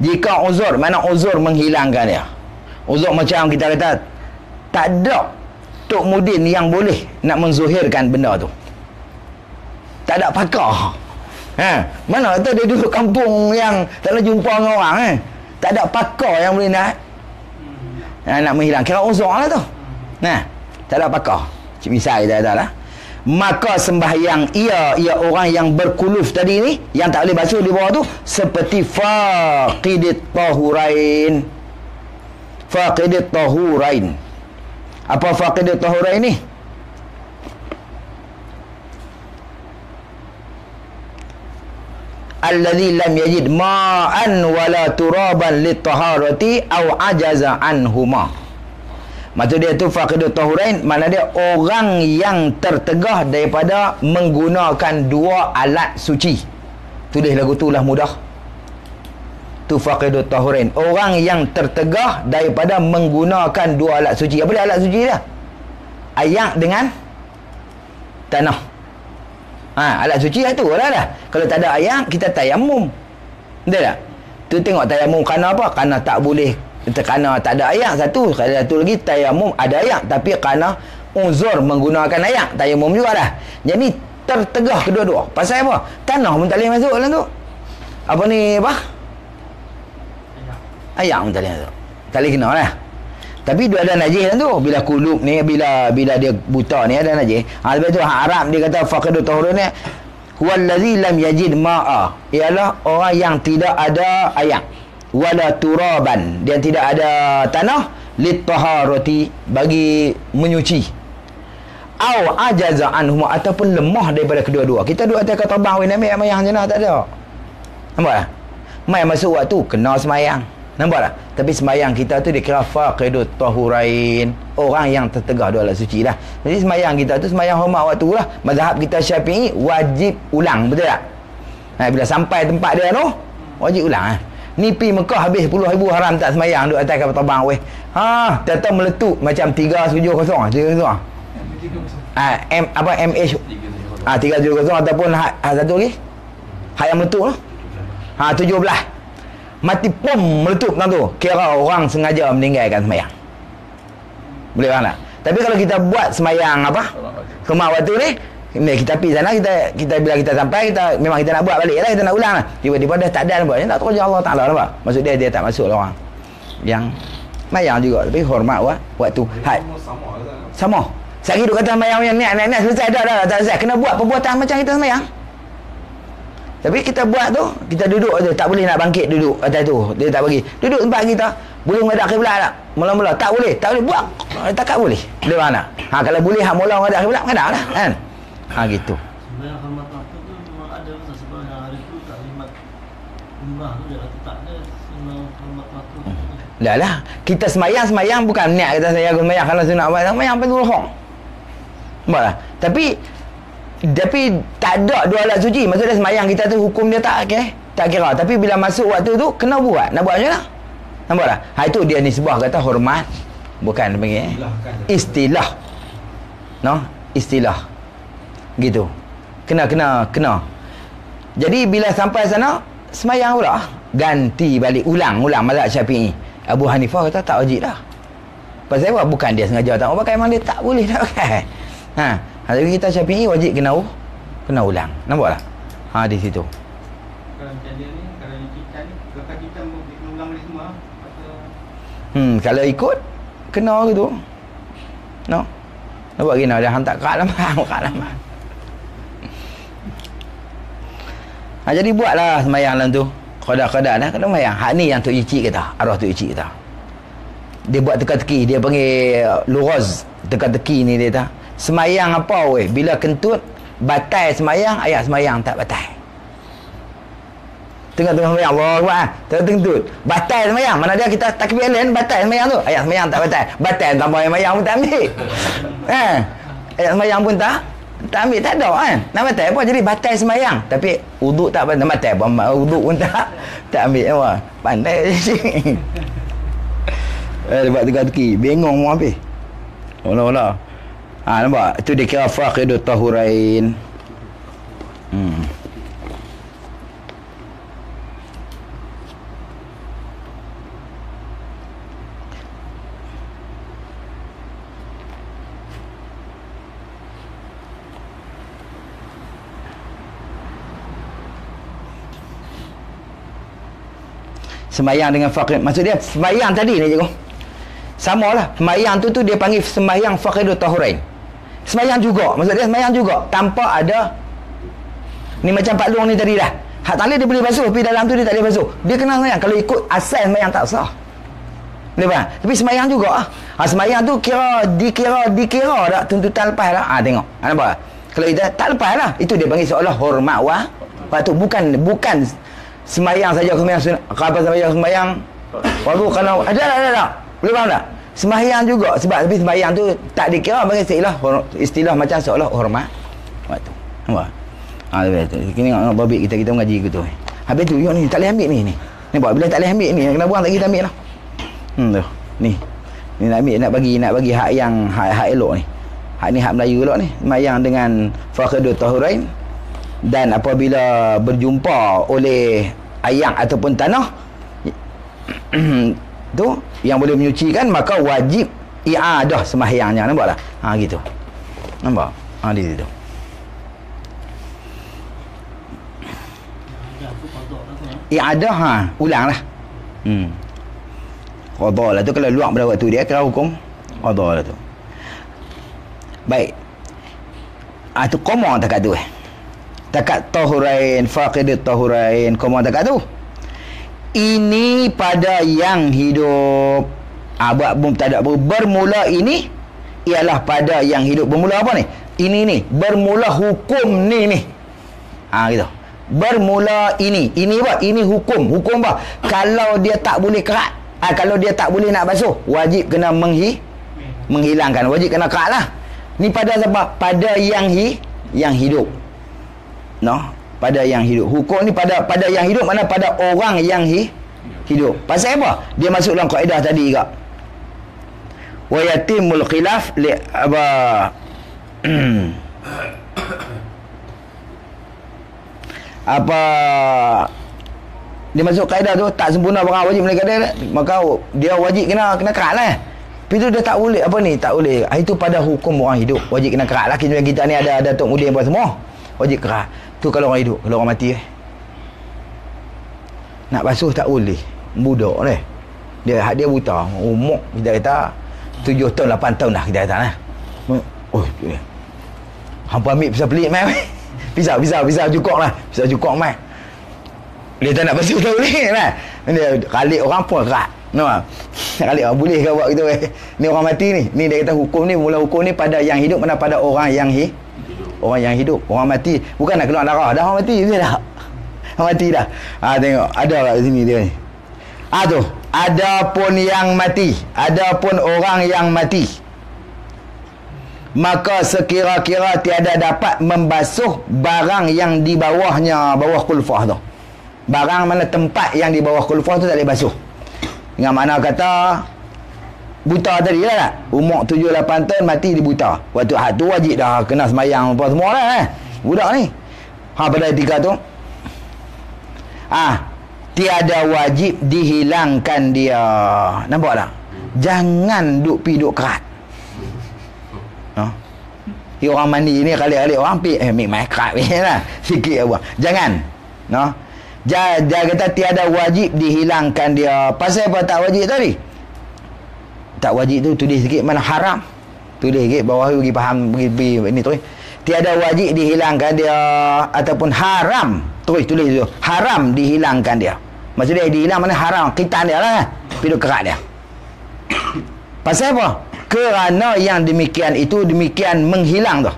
Jika uzur, mana uzur menghilangkan dia? Uzur macam kita kata tak ada Tok Mudin yang boleh nak menzuhirkan benda tu. Tak ada pakar. Mana kata dia duduk kampung yang tak nak jumpa dengan orang tak ada pakar yang boleh nak menghilang. Kira uzur lah tu. Tak ada pakar. Misal kita kata lah. Maka sembahyang ia orang yang berkuluf tadi ni, yang tak boleh basuh di bawah tu, seperti faqidit tahurain. Faqidit tahurain. Apa faqidit tahurain ni? Alladhi lam yajid ma'an wala turaban litaharati aw ajaza anhuma. Maksud dia tu faqidut tahurain, mana dia orang yang tertegah daripada menggunakan dua alat suci. Tulis lagu tu lah mudah. Tu faqidut tahurain, orang yang tertegah daripada menggunakan dua alat suci. Apa dia alat suci dia? Air dengan tanah. Alat suci lah tu lah dah. Kalau tak ada air, kita tayamum. Betul tak? Tu tengok tayamum kerana apa? Kerana tak boleh, kerana tak ada air. Satu lagi tayamum ada air, tapi kerana uzur menggunakan air, tayamum juga dah. Jadi tertegah kedua-dua. Pasal apa? Tanah pun tak boleh masuk dalam tu. Apa ni apa? Air pun tak boleh masuk. Tak boleh kena lah. Tapi dia ada najis dalam tu. Bila kulub ni, bila dia buta ni ada najis. Lepas tu Arab dia kata faqidut tahurun ni huwallazi lam yajid ma'a, ialah orang yang tidak ada air, wala turaban, dia tidak ada tanah, litaharati, bagi menyuci, au ajaza anhum, ataupun lemah daripada kedua-dua. Kita duduk atas kata bang, ambil mayang jenah tak ada. Nampak tak? Mai masuk waktu kena semayang. Nampak tak? Tapi semayang kita tu dikira faqidut tahurain, orang yang tertegah dua alat suci lah. Jadi semayang kita tu semayang hormat waktu lah. Mazhab kita Syafi'i wajib ulang, betul tak? Bila sampai tempat dia tu wajib ulang. Ni pi Mekah habis puluh ribu haram tak semayang, duduk atas kapal terbang weh. Tetap meletup macam 370 MH 370 ataupun satu lagi yang meletup tu 17 mati pom meletup dalam tu, kira orang sengaja meninggalkan semayang. Boleh faham tak? Tapi kalau kita buat semayang kemak waktu ni, kita pergi sana, kita bila kita sampai, memang kita nak buat balik lah, kita nak ulang lah. Tiba-tiba dah tak ada buat, dia tak terus Allah Ta'ala, nampak? Maksud dia tak masuk lah orang yang semayang juga, tapi hormat waktu. Sama. Sekali duduk kata semayang yang niat selesai dah, tak selesai. Kena buat perbuatan macam kita semayang. Tapi kita buat tu, kita duduk je, tak boleh nak bangkit duduk atas tu. Dia tak bagi. Duduk tempat kita, boleh menghadap kiblat tak? Mula-mula tak boleh buat. Tak boleh. Dia mana? Kalau boleh hak mula menghadap kiblat, menghadap lah kan. Gitu. Sebenarnya hormat waktu tu memang ada pasal sebenarnya hari tu taklimat umrah tu dia kata tak ada hormat waktu. Dah lah. Kita semayang bukan niat kita semayang kalau sunat semayang perlu rohong. Nampak tak? Tapi tak ada dua alat suci. Maksudnya semayang kita tu hukum dia tak kira. Tapi bila masuk waktu tu kena buat. Nak buat macam mana? Nampak tak? Itu dia nisbah kata hormat. Bukan panggil istilah. Istilah. Gitu. Kena. Jadi bila sampai sana semayang pula. Ganti balik. Ulang mazhab Syafi'i. Abu Hanifah kata tak wajib dah. Pasal apa? Bukan dia sengaja tak pakai, memang dia tak boleh nak pakai. Tapi kita Syafi'i wajib kena ulang. Nampak tak? Di situ. Kalau macam dia ni, kalau kita ni, lepas kita ulang balik semua atau kalau ikut kena gitu. Nampak gini dah hantar kat lama. Jadi buatlah semayang dalam tu. Qada dah kena semayang. Hak ni yang Tok Icik kata, arwah Tok Icik kata. Dia buat teka-teki, dia panggil lughaz, teka-teki ni dia kata. Semayang apa weh? Bila kentut batal semayang, ayat semayang tak batal. Tengah-tengah semayang Allah Akbar, tengah-tengah batal semayang. Mana dia kita takbir lain batal semayang tu. Ayat semayang tak batal. Batal tambah semayang pun tak ambil. Ayat semayang pun tak ambil, tak ada kan. Nak batal apa? Jadi batal semayang. Tapi wuduk tak batal apa? Wuduk pun tak ambil apa. Pandai je. Dia buat teka-teki. Bengong mau habis. Allah. Nampak? Itu dia kira faqidut tahurain. Sembahyang dengan faqid, maksud dia sembahyang tadi ni cikgu, samalah sembahyang tu dia panggil sembahyang faqidut tahurain. Sembahyang juga, maksud dia sembahyang juga tanpa ada ni, macam Pak Long ni tadi dah, hak tali dia boleh basuh tapi dalam tu dia tak boleh basuh, dia kena sembahyang. Kalau ikut asal sembahyang tak sah, boleh faham? Tapi sembahyang juga sembahyang tu dikira tak tuntutan lepas dah. Tengok nampak, kalau kita tak lepas lah, itu dia panggil seolah hormat tu, bukan sembahyang saja, sembahyang baru kalau ada boleh faham tak? Sembahyang juga, sebab tapi sembahyang tu tak dikira bagi istilah macam seolah hormat waktu. Nampak? Kini tengok babik kita mengaji gitu. Habis tu ni tak boleh ambil ni buat bila tak boleh ambil ni, kena buang tak kita ambil lah. Tu ni nak ambil, nak bagi hak yang hak elok ni, hak ni hak Melayu elok ni, sembahyang dengan faqidut tahurain. Dan apabila berjumpa oleh air ataupun tanah tu yang boleh menyucikan, maka wajib i'adah sembahyangnya. Nampak tak? Gitu. Nampak? Di situ. I'adah ulanglah. Qada lah tu, kalau luar pada waktu dia kena hukum qada lah tu. Baik. Tu qoma takat tu takat tahurain, faqidut tahurain, qoma takat tu. Ini pada yang hidup. Buat mubtada bermula ini ialah pada yang hidup. Bermula apa ni? Ini ni bermula hukum ni gitu. Bermula ini apa? Ini hukum apa? Kalau dia tak boleh kerat, kalau dia tak boleh nak basuh, wajib kena menghilangkan, wajib kena kerat lah. Ni pada sebab pada yang hidup. Pada yang hidup. Hukum ni pada yang hidup, mana pada orang yang hidup. Pasal apa? Dia masuk dalam kaedah tadi juga. Wa yatimul khilaf li dia masuk kaedah tu, tak sempurna barang wajib mereka dia, maka dia wajib kena kerat lah. Tapi tu dia tak boleh tak boleh. Itu pada hukum orang hidup, wajib kena kerat lah. Kita ni ada Tok Mudin apa semua, wajib kerat. Tu kalau orang hidup. Kalau orang mati nak basuh tak boleh, budak ni dia buta, umur kita kata 7 tahun 8 tahun dah, kita kata lah. Hampa ambil pisau pelik mai pisau cukup lah, pisau cukup mai, dia tak nak basuh tak boleh lah. Dia kalik orang pun kerat, kalik orang boleh ke buat gitu ni orang mati ni dia kata hukum ni, mula hukum ni pada yang hidup, mana pada orang yang hidup. Orang mati bukan nak keluar darah dah, orang mati dah. Orang mati dah. Tengok ada kat sini dia ni. Tu, adapun yang mati, adapun orang yang mati, maka sekira-kira tiada dapat membasuh barang yang di bawahnya, bawah kulfah tu. Barang mana tempat yang di bawah kulfah tu tak boleh basuh. Dengan mana kata buta tadi lah tak? Umur 7-8 tahun mati di buta. Waktu tu wajib dah kena sembahyang apa semua lah budak ni. Pada etika tu tiada wajib dihilangkan dia. Nampak tak? Jangan duk kerat. Dia orang mandi ni kali-kali orang ambil mai kerat lah sikit apa. Jangan. Dia kata tiada wajib dihilangkan dia. Pasal apa tak wajib tadi? Tak wajib tu tulis sikit, mana haram. Tulis sikit bawah bagi faham, bagi ini tu. Tiada wajib dihilangkan dia ataupun haram. Tulis tu. Haram dihilangkan dia. Maksud dia dihilang mana haram, kitan dia lah. Piduk kerat dia. Pasal apa? Kerana yang demikian itu demikian menghilang tu.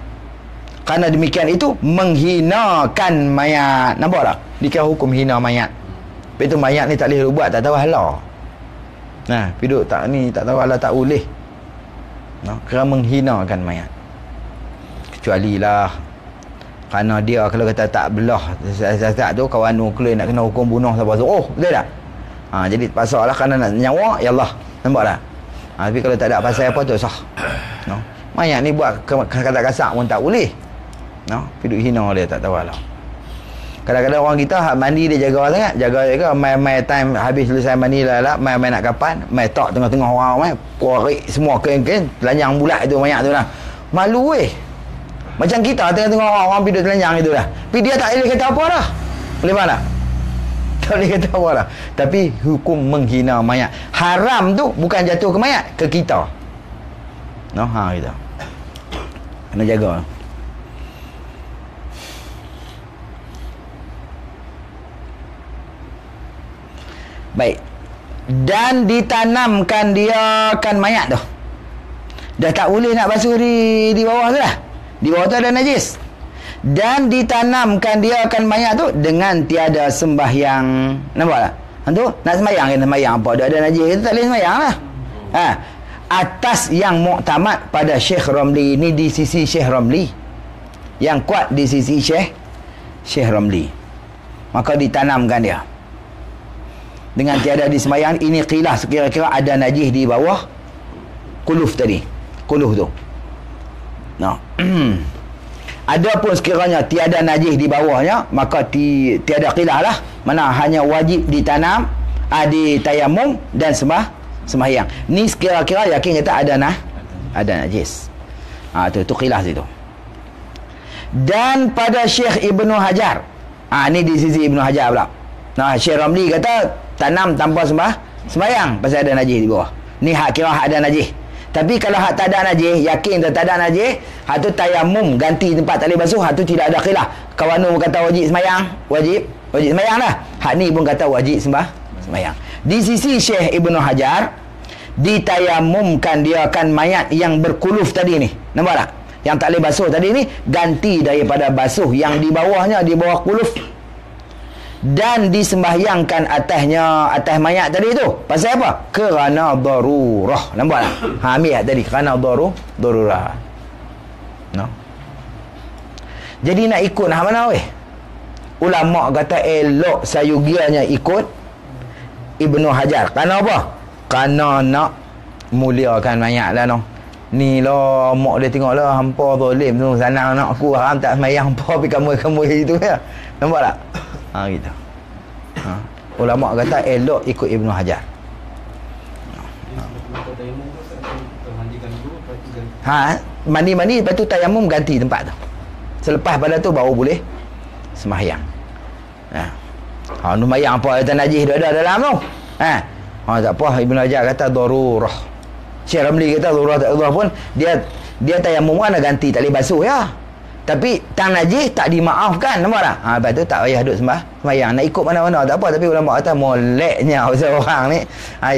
Kerana demikian itu menghinakan mayat. Nampak tak? Dikira hukum hina mayat. Lepas tu mayat ni tak boleh buat, tak tahu halal. Piduk tak ni tak tahu halal tak boleh. Kerana menghinakan mayat. Kecuali lah kerana dia kalau kata tak belah zat tu, kawan nuklear nak kena hukum bunuh siapa tu. Betul tak? Jadi pasal lah kerana nak nyawa, ya Allah. Nampak tak? Tapi kalau tak ada pasal apa tu sah. Mayat ni buat kata kasar pun tak boleh. Piduk hina dia tak tahu lah. Kadang-kadang orang kita mandi dia jaga sangat, jaga mai time habis selesai mandi lah, mai nak kapan, mai tak tengah-tengah orang mai korek semua kain-kain telanjang bulat itu mayat tu lah. Malu weh. Macam kita tengah-tengah orang piduk telanjang itu lah. Tapi dia tak boleh kata apa dah. Boleh mana? Tak boleh kata apa dah. Tapi hukum menghina mayat. Haram tu bukan jatuh ke mayat, ke kita. Kita. Kena jaga. Baik. Dan ditanamkan dia kan mayat tu. Dah tak boleh nak basuh di bawah tu dah. Di bawah tu ada najis. Dan ditanamkan dia kan mayat tu dengan tiada sembahyang. Nampak tak? Tu nak sembahyang kena sembahyang apa dia ada najis kita tak boleh sembahyang lah. Atas yang muktamad pada Syekh Ramli, ni di sisi Syekh Ramli. Yang kuat di sisi Syekh Ramli. Maka ditanamkan dia. Dengan tiada disembahyang, ini qilas kira-kira ada najis di bawah kuluf tadi. Kuluf tu. Adapun sekiranya tiada najis di bawahnya, maka tiada qilas lah. Mana hanya wajib ditanam, ditayamum dan sembahyang. Ni kira-kira yakin kata ada najis. Tu qilas itu. Dan pada Syekh Ibnu Hajar. Ni di sisi Ibnu Hajar pula. Syekh Ramli kata tanam tanpa sembahyang pasal ada najis di bawah. Ni hak kira hak ada najis. Tapi kalau hak tak ada najis, yakin tak ada najis, hak tu tayamum ganti tempat tak boleh basuh, hak tu tidak ada khilaf. Kawan kata wajib sembahyang, wajib sembahyang dah. Hak ni pun kata wajib sembahyang. Di sisi Syekh Ibnu Hajar, ditayamumkan dia akan mayat yang berkuluf tadi ni. Nampak tak? Yang tak boleh basuh tadi ni ganti daripada basuh yang di bawahnya, di bawah kuluf. Dan disembahyangkan atas mayat tadi tu. Pasal apa? Kerana darurah. Nampak tak? Ambil tadi kerana darurah. Jadi nak ikut hak mana weh? Ulama kata elok sayugianya ikut Ibnu Hajar. Kerana apa? Kerana nak muliakan mayat lah Ni lah mak dia tengok lah hampa zalim tu sana anak aku haram tak sembahyang hampa pergi kamu itu ya. Nampak tak? Gitu. Ulama kata elok ikut Ibnu Hajar. Mandi lepas tu tayamum ganti tempat tu. Selepas pada tu baru boleh sembahyang. Sembahyang apa ada najis dia ada dalam tu. Tak apa, Ibnu Hajar kata darurah. Syekh Ramli kata darurah tak darurah pun dia tayamum kan ganti tak boleh basuh ya. Tapi tang najis tak dimaafkan, nampak tak? Lepas tu tak payah duduk sembahyang. Nak ikut mana-mana tak apa, tapi ulama kata moleknya pasal orang ni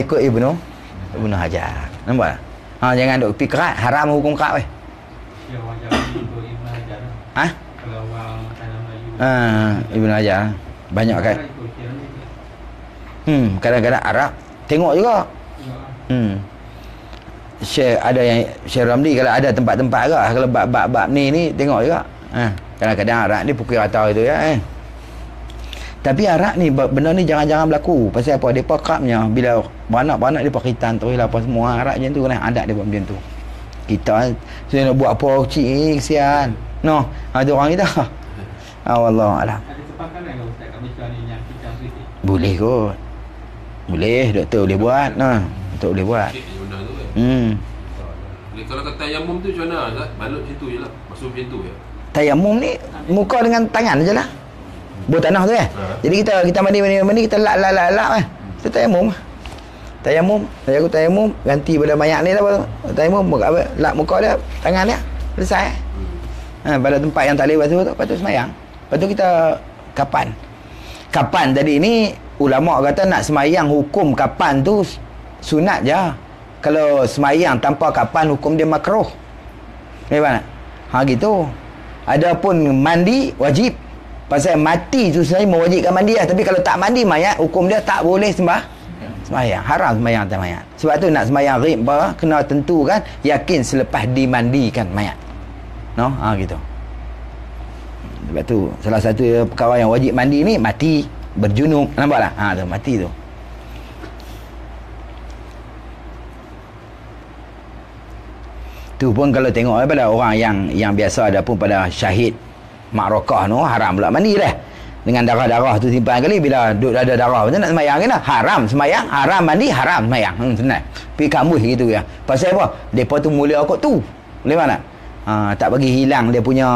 ikut Ibnu Hajar. Nampak tak? Jangan duk pi kerat, haram hukum kerat weh. Ya, orang Jawa ikut Ibnu Hajar. Kalau orang tanah Melayu. Ibnu Hajar. Banyak kan? Kadang-kadang Arab tengok juga. Ada yang Syekh Ramli kalau ada tempat-tempat ke, kalau bab ni tengok juga. Kadang-kadang Arab ni pukul rata itu ya. Tapi Arab ni benda ni jangan-jangan berlaku. Pasal apa? Depa kerapnya bila beranak depa khitan tu apa semua Arab macam tu kan, adat dia buat macam tu. Kita nak buat apa cik kesian. Ada orang kita. Wallahu alam. Ada sepakaran ke ustaz kat Malaysia ni yang kita kritik? Boleh kot. Boleh, doktor boleh buat. Doktor boleh buat. Kalau kata tayamum tu macam mana Ustaz? Balut macam tu je lah. Basuh macam tu je. Tayamum ni muka dengan tangan je lah. Buat tanah tu kan. Jadi kita mandi kita lap kan. Kita tayamum. Saya aku tayamum ganti pada mayat ni lah. Tayamum lap muka dia, tangan dia. Selesai. Pada tempat yang tak boleh basuh tu, lepas tu sembahyang. Lepas tu kita kapan tadi ni ulama kata nak sembahyang hukum kapan tu sunat je. Kalau sembahyang tanpa kapan hukum dia makruh. Memang gitu. Adapun mandi wajib. Pasal mati tu sebenarnya mewajibkan mandi lah. Tapi kalau tak mandi mayat, hukum dia tak boleh sembahyang. Haram sembahyang atas mayat. Sebab tu nak sembahyang ghaib kena tentukan yakin selepas dimandikan mayat. Gitu. Sebab tu salah satu perkara yang wajib mandi ni mati berjunub. Nampak tak? Tu mati tu. Tu pun kalau tengok pada orang yang biasa ada pun pada syahid makrakah tu haram pula mandi dah. Dengan darah-darah tu simpan kali bila duduk ada darah macam nak semayang kan dah. Haram semayang, haram mandi, haram semayang. Senang. Pergi kamus gitu ya. Pasal apa? Depa tu mulia kot tu. Boleh mana? Tak bagi hilang dia punya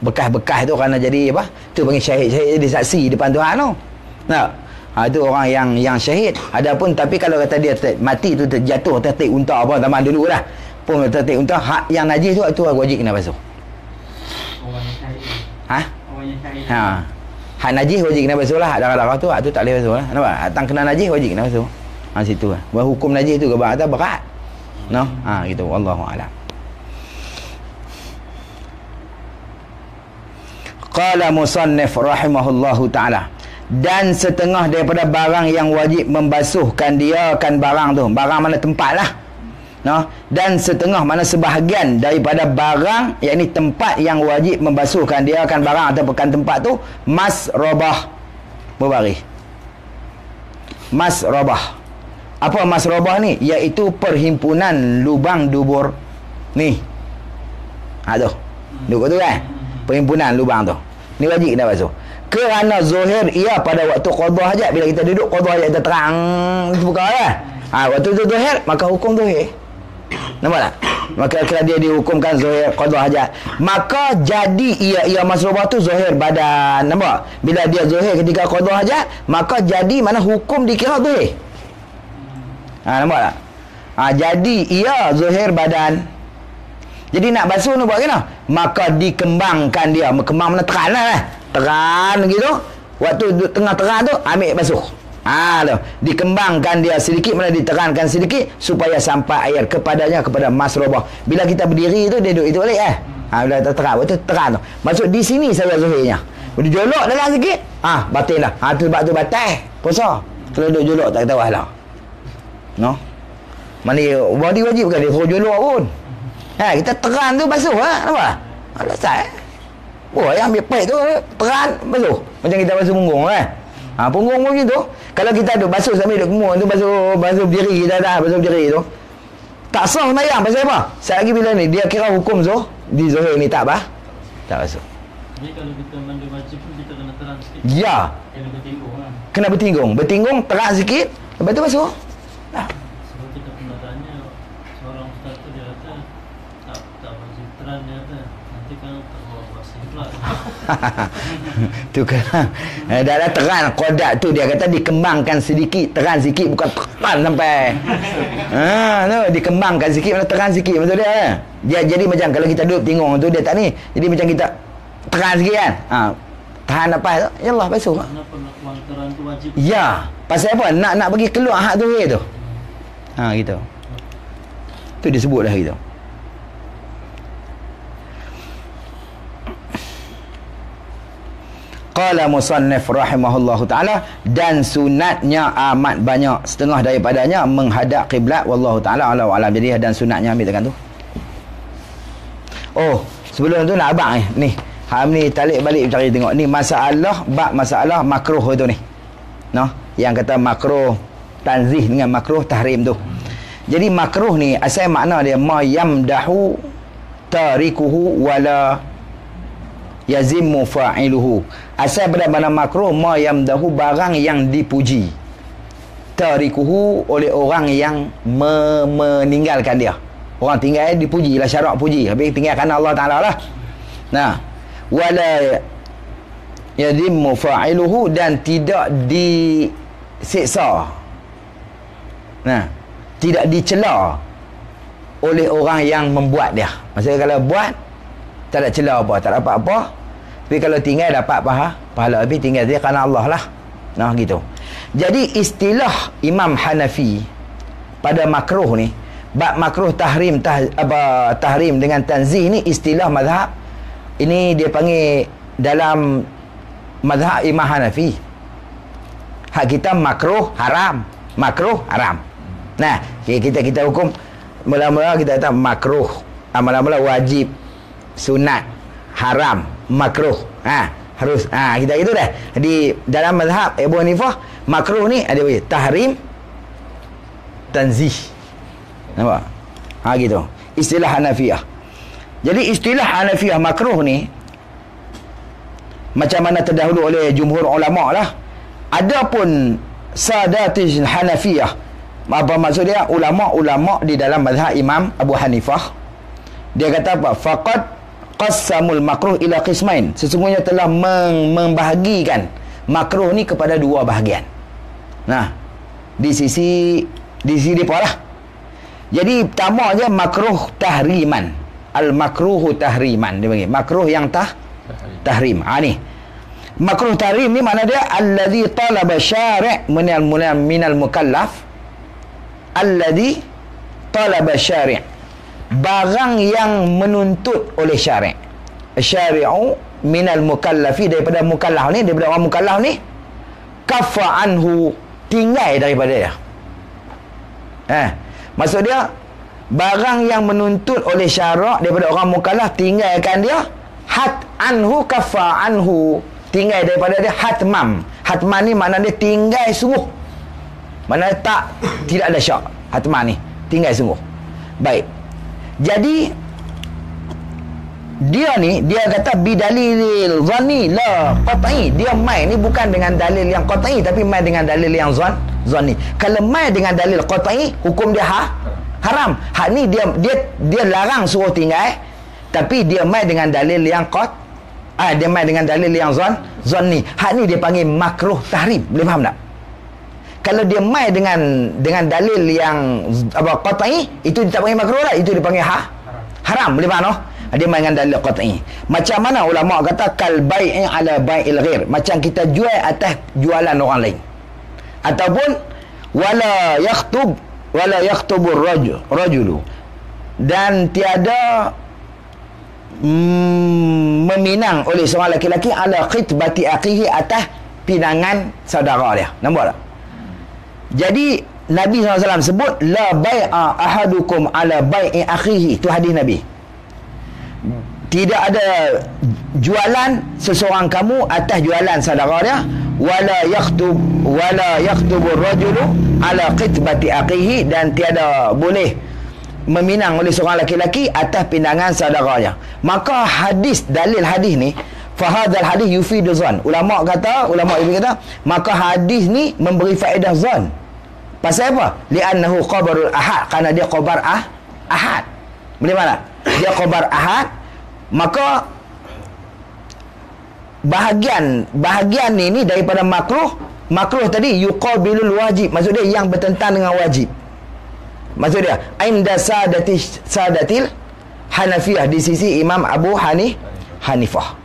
bekas-bekas tu kerana jadi apa? Tu panggil syahid-syahid jadi saksi depan Tuhan tu. Nah. Itu orang yang syahid. Adapun tapi kalau kata dia mati tu terjatuh tertik unta apa zaman dulu lah. Pun tertik unta hak yang najis tu wajib kena basuh. Orang yang syahid. Orang yang syahid. Hak najis wajib kena basuh lah. Hak darah-darah tu tak boleh basuh lah. Nampak? Tang kena najis wajib kena basuh. Situ lah. Hukum najis tu kebak atas berat. No? Gitu. Wallahu a'lam. Qala musannif rahimahullahu ta'ala. Dan setengah daripada barang yang wajib membasuhkan dia kan barang tu. Barang mana tempat lah. No? Dan setengah mana sebahagian daripada barang, yakni tempat yang wajib membasuhkan dia akan barang atau bukan tempat tu, masrabah. Berbaris. Masrabah. Apa masrabah ni? Iaitu perhimpunan lubang dubur. Ni. Tu. Duk tu kan? Perhimpunan lubang tu. Ni wajib kena basuh. Kerana zuhir ia pada waktu qada hajat, bila kita duduk qada hajat kita terang buka lah. Waktu tu zuhir maka hukum zuhir. Nampak tak? Maka kerana dia dihukumkan zuhir qada hajat, maka jadi ia masrubah tu zuhir badan. Nampak? Bila dia zuhir ketika qada hajat, maka jadi mana hukum dikira zuhir. Nampak tak? Jadi ia zuhir badan. Jadi nak basuh ni buat kena, maka dikembangkan dia. Kembang mana teran lah. Teran gitu. Waktu tengah teran tu ambil basuh. Tu. Dikembangkan dia sedikit, mana diterankan sedikit supaya sampai air kepadanya, kepada masrabah. Bila kita berdiri tu dia duduk itu balik bila kita teran, waktu teran tu. Maksud di sini saya zuhirnya. Dia jolok dalam sikit, batin lah. Tu sebab tu batal puasa. Kalau duduk jolok tak tahu lah. No. Mana body wajib kan dia suruh jolok pun. Kita teran tu basuh nampak? Ada sat. Yang ambil paik tu teran basuh. Macam kita basuh punggung kan. Punggung pun gitu. Kalau kita duduk basuh sambil duduk punggung tu basuh berdiri kita dah basuh berdiri tu. Tak sah sembahyang pasal apa? Sekali lagi bila ni dia kira hukum di zuhur ni tak tak basuh. Jadi kalau kita mandi wajib pun kita kena teran sikit. Ya. Kena bertinggung lah. Kena bertinggung. Bertinggung teran sikit, lepas tu basuh. Sebab kita pernah tanya seorang ustaz tu, dia kata tak wajib teran, dia kata nanti kan terbawa bersih pula. Tu kan dalam teran kodak tu dia kata dikembangkan sedikit, teran sikit, bukan teran sampai tu dikembangkan sikit, mana teran sikit maksud dia. Dia jadi macam kalau kita duduk tinggung tu dia tak ni, jadi macam kita teran sikit kan, tahan nafas tu, yalah basuh. Kenapa nak buang teran tu wajib? Ya, pasal apa? Nak bagi keluar hak tu tu. Gitu. Tu disebut dah gitu. Qala musannif rahimahullahu ta'ala, dan sunatnya amat banyak, setengah daripadanya menghadap kiblat, wallahu ta'ala alam. Jadi dan sunatnya ambil tekan tu. Sebelum tu nak abang ni ni talik balik cari tengok ni masalah makruh tu ni. Yang kata makruh tanzih dengan makruh tahrim tu. Jadi makruh ni asal makna dia ma yamdahu tarikuhu wala yazimmu fa'iluhu. Asal benar-benar makruh ma yamdahu, barang yang dipuji, tarikuhu oleh orang yang meninggalkan dia. Orang tinggal dipuji lah, syarat puji, habis tinggalkan Allah Ta'ala lah. Wala yazimmu fa'iluhu, dan tidak disiksa, tidak dicela oleh orang yang membuat dia. Maksudnya kalau buat tak ada celah apa, tak dapat apa, tapi kalau tinggal dapat pahala habis, tinggal dia kerana Allah lah. Gitu. Jadi istilah Imam Hanafi pada makruh ni, bab makruh tahrim dengan tanzih ni, istilah mazhab ini dia panggil dalam mazhab Imam Hanafi. Hak kita makruh haram. Kita hukum mula-mula kita kata makruh, mula-mula wajib, sunat, haram, makruh. Harus kita gitu dah. Di dalam mazhab Abu Hanifah, makruh ni ada tahrim, tanzih. Nampak? Gitu. istilah Hanafiyah. Jadi istilah Hanafiyah makruh ni macam mana terdahulu oleh jumhur ulama lah. Adapun Sadatul Hanafiyah, apa maksud dia? Ulama-ulama di dalam mazhab Imam Abu Hanifah, dia kata apa? Faqad qassamul makruh ila qismain. Sesungguhnya telah membahagikan makruh ni kepada dua bahagian. Nah, di sisi depa lah. Jadi pertama je makruh tahriman. Al makruhu tahriman dia panggil. Makruh yang tahrim. Ni. Makruh tahrim ni makna dia allazi talaba syari' minal mukallaf. Allazi talaba syari'. Barang yang menuntut oleh syari'. Syari'u minal mukallafi, daripada mukallaf ni, daripada orang mukallaf ni, kafa anhu, tinggal daripada dia. Maksud dia barang yang menuntut oleh syarak daripada orang mukallaf, tinggalkan dia. Hat anhu kafa anhu, tinggal daripada dia. Hatmam ni makna dia tinggal sungguh, makna tidak ada syak. Hatman ni tinggal sungguh. Baik, jadi dia kata bidalil zanni la qat'i. Dia main ni bukan dengan dalil yang qat'i, tapi main dengan dalil yang zanni. Kalau main dengan dalil qat'i, hukum dia haram. Hak ni dia larang suruh tinggal, tapi dia main dengan dalil yang dia main dengan dalil yang zanni. Hak ni dia panggil makruh tahrim. Boleh faham tak? Kalau dia main dengan dalil yang qat'i, itu dia tak panggil makruh lah, itu dia panggil haram. Boleh faham tak? Dia main dengan dalil qat'i. Macam mana ulama kata kal bai'i ala bai'il ghair, macam kita jual atas jualan orang lain. Ataupun wala yakhtubur rajulu, dan tiada meminang oleh seorang lelaki ala khitbati akhihi, atas pinangan saudara dia. Nampak tak? Jadi Nabi SAW sebut la bai'a ahadukum ala bai'i akhihi. Itu hadis Nabi. Tidak ada jualan seseorang kamu atas jualan saudara dia. Wala yakhtubur rajulu ala khitbati akhihi, dan tiada boleh meminang oleh seorang lelaki atas pinangan saudaranya. Maka dalil hadis ni, fahadzal hadis yufidu zan. Ulama kata maka hadis ni memberi faedah zan. Pasal apa? Li'annahu khabarul ahad, kerana dia khabar ahad. Boleh mana? Dia khabar ahad, maka bahagian ni daripada makruh tadi yuqabilul wajib. Maksud dia yang bertentang dengan wajib. Maksud dia inda sadatil Hanafiyah, di sisi Imam Abu Hanifah.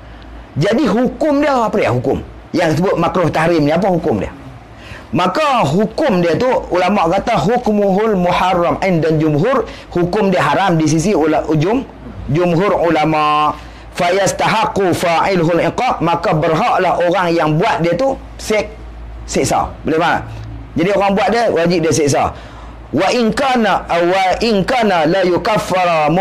Jadi hukum dia apa dia? Hukum yang sebut makruh tahrim ni, apa hukum dia? Maka hukum dia tu ulama kata hukmuhul muharram inda jumhur, hukum dia haram di sisi jumhur ulama. Fayastahaqu fa'ilhul iqab, maka berhaklah orang yang buat dia tu siksa. Boleh faham? Jadi orang buat dia wajib dia siksa. Wa in kana la yukaffara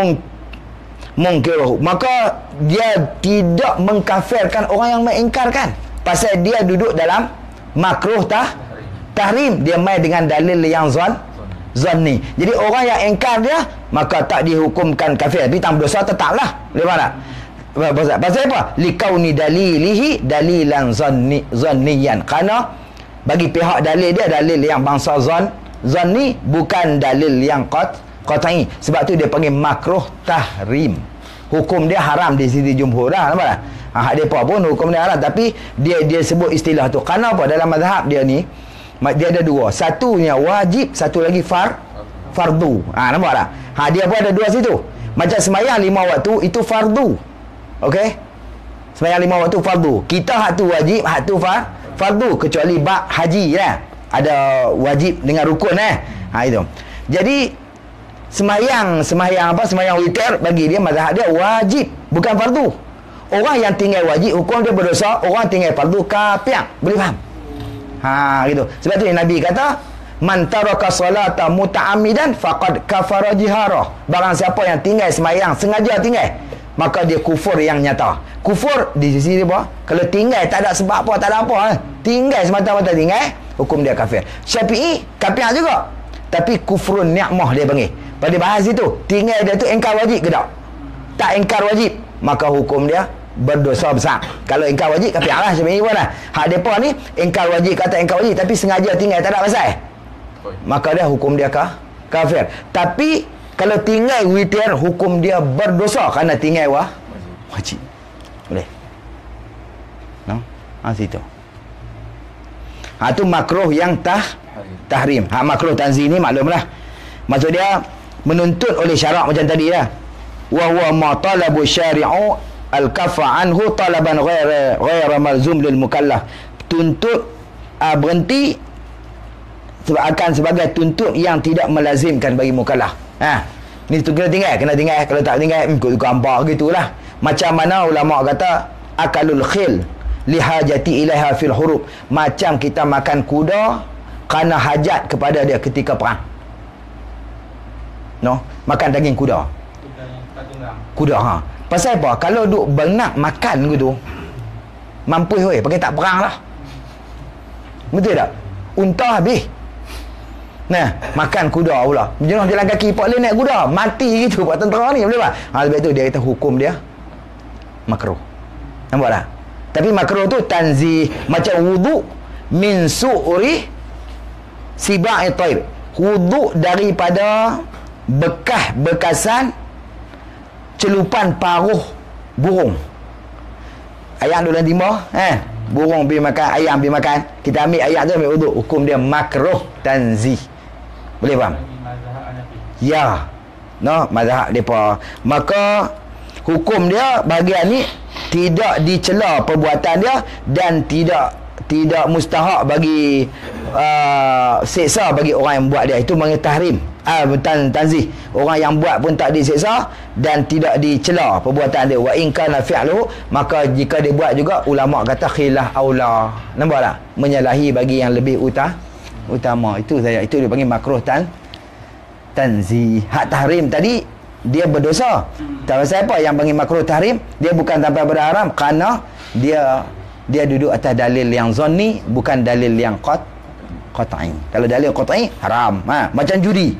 munkiruhu, maka dia tidak mengkafirkan orang yang mengingkarkan, pasal dia duduk dalam makruh tahrim. Dia main dengan dalil yang zanni. Jadi orang yang ingkar dia, maka tak dihukumkan kafir, tapi tak berdosa tetaplah. Boleh faham tak? Pasal apa? Likauni dalilihi dalilan zanniyan, kerana bagi pihak dalil dia dalil yang bangsa zanni, bukan dalil yang qat'i. Sebab tu dia panggil makruh tahrim. Hukum dia haram di sisi jumhur dah. Nampak tak? Hak depa pun hukum dia haram, tapi dia sebut istilah tu. Kerana apa? Dalam mazhab dia ni, dia ada dua. Satunya wajib, satu lagi fardu. Nampak tak? Dia pun ada dua situ. Macam sembahyang 5 waktu itu fardu. Okey? Sembahyang 5 waktu fardu. Kita hak tu wajib, hak tu fardu, kecuali bab haji lah. Ada wajib dengan rukun itu. Jadi sembahyang witir bagi dia, mazhab dia wajib, bukan fardu. Orang yang tinggal wajib hukum dia berdosa, orang tinggal fardu kafir. Boleh faham? Gitu. Sebab tu Nabi kata man taraka salata muta'ammidan faqad kafara jihara. Barang siapa yang tinggal sembahyang sengaja tinggal, maka dia kufur yang nyata. Kufur di sisi dia apa? Kalau tinggal tak ada sebab apa, tak ada apa, tinggal semata-mata tinggal, hukum dia kafir. Syafi'i kafir juga. tapi kufrun ni'mah dia panggil. Pada bahas itu, tinggal dia tu ingkar wajib ke tak? Tak ingkar wajib, maka hukum dia berdosa besar. Kalau ingkar wajib, kafir lah sebenarnya pun lah. Hak mereka ni ingkar wajib kata ingkar wajib, tapi sengaja tinggal tak ada pasal, maka dia hukum dia kafir. Tapi kalau tinggal witir, hukum dia berdosa kerana tinggal wajib. Boleh? No? Situ. Tu makruh yang tahrim. Makruh tanzih ni maklumlah. Maksud dia menuntut oleh syarak macam tadi lah. Wa huwa ma talabu syari'u al-kafa anhu talaban ghaira malzum lil mukallaf. Tuntut berhenti akan sebagai tuntut yang tidak melazimkan bagi mukallaf. Ni tu kena tinggal. Kalau tak tinggal ikut gambar gitulah. Macam mana ulama kata akalul khil lihajati ilaiha fil hurub, macam kita makan kuda kerana hajat kepada dia ketika perang. Makan daging kuda. Kuda pasal apa? Kalau duk benak makan gitu, mampu pakai tak perang lah. Betul tak? Unta habis. Makan kuda pula. Jalan kaki pak boleh naik kuda, mati gitu buat tentera ni, boleh tak? Sebab tu dia kata hukum dia makruh. Nampak tak? Tapi makruh tu tanzih, macam wudu min su'ri siba'i taib. Wudu daripada bekasan celupan paruh burung. Ayam dalam timah, burung pergi makan, ayam pergi makan. Kita ambil ayam tu ambil wudu, hukum dia makruh tanzih. Boleh faham? Ya. Mazhab depa. Maka hukum dia bahagian ni tidak dicela perbuatan dia dan tidak mustahak bagi seksa bagi orang yang buat dia. Itu panggil tahrim. Tanzih. Orang yang buat pun tak diseksa dan tidak dicela perbuatan dia. Wa in kana fi'luhu, maka jika dia buat juga ulama kata khilaf aula. Nampak tak? Menyalahi bagi yang lebih utama. Itu saja. Itu dia panggil makruh tanzih. Hak tahrim tadi dia berdosa. Tak pasal apa yang panggil makruh tahrim, dia bukan sampai pada haram kerana dia duduk atas dalil yang zanni, bukan dalil yang qat'i. Kalau dalil qat'i haram. Macam judi.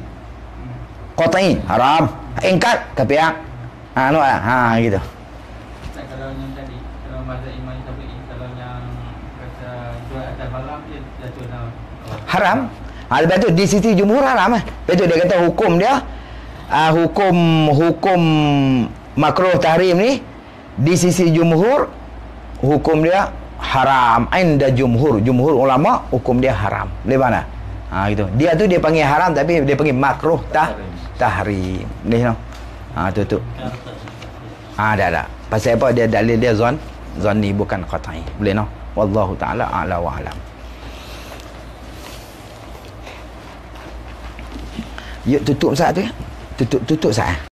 Qat'i haram. Ingkar kafir. Gitu. Kalau yang tadi, kalau mazhab Imam Syafi'i, kalau yang kata jual atas malam dia jatuh dalam haram. Lepas tu di sisi jumhur haram. Lepas tu dia kata hukum dia hukum makruh tahrim ni di sisi jumhur hukum dia haram. Inda jumhur ulama hukum dia haram. Boleh mana? Gitu. Dia tu dia panggil haram tapi dia panggil makruh tahrim. Boleh no? Tu. Dah. Pasal apa? Dia dalil dia zanni bukan qat'i. Boleh no? Wallahu taala a'la wa alam. Yuk tutup saat tu ya. Tutup saat.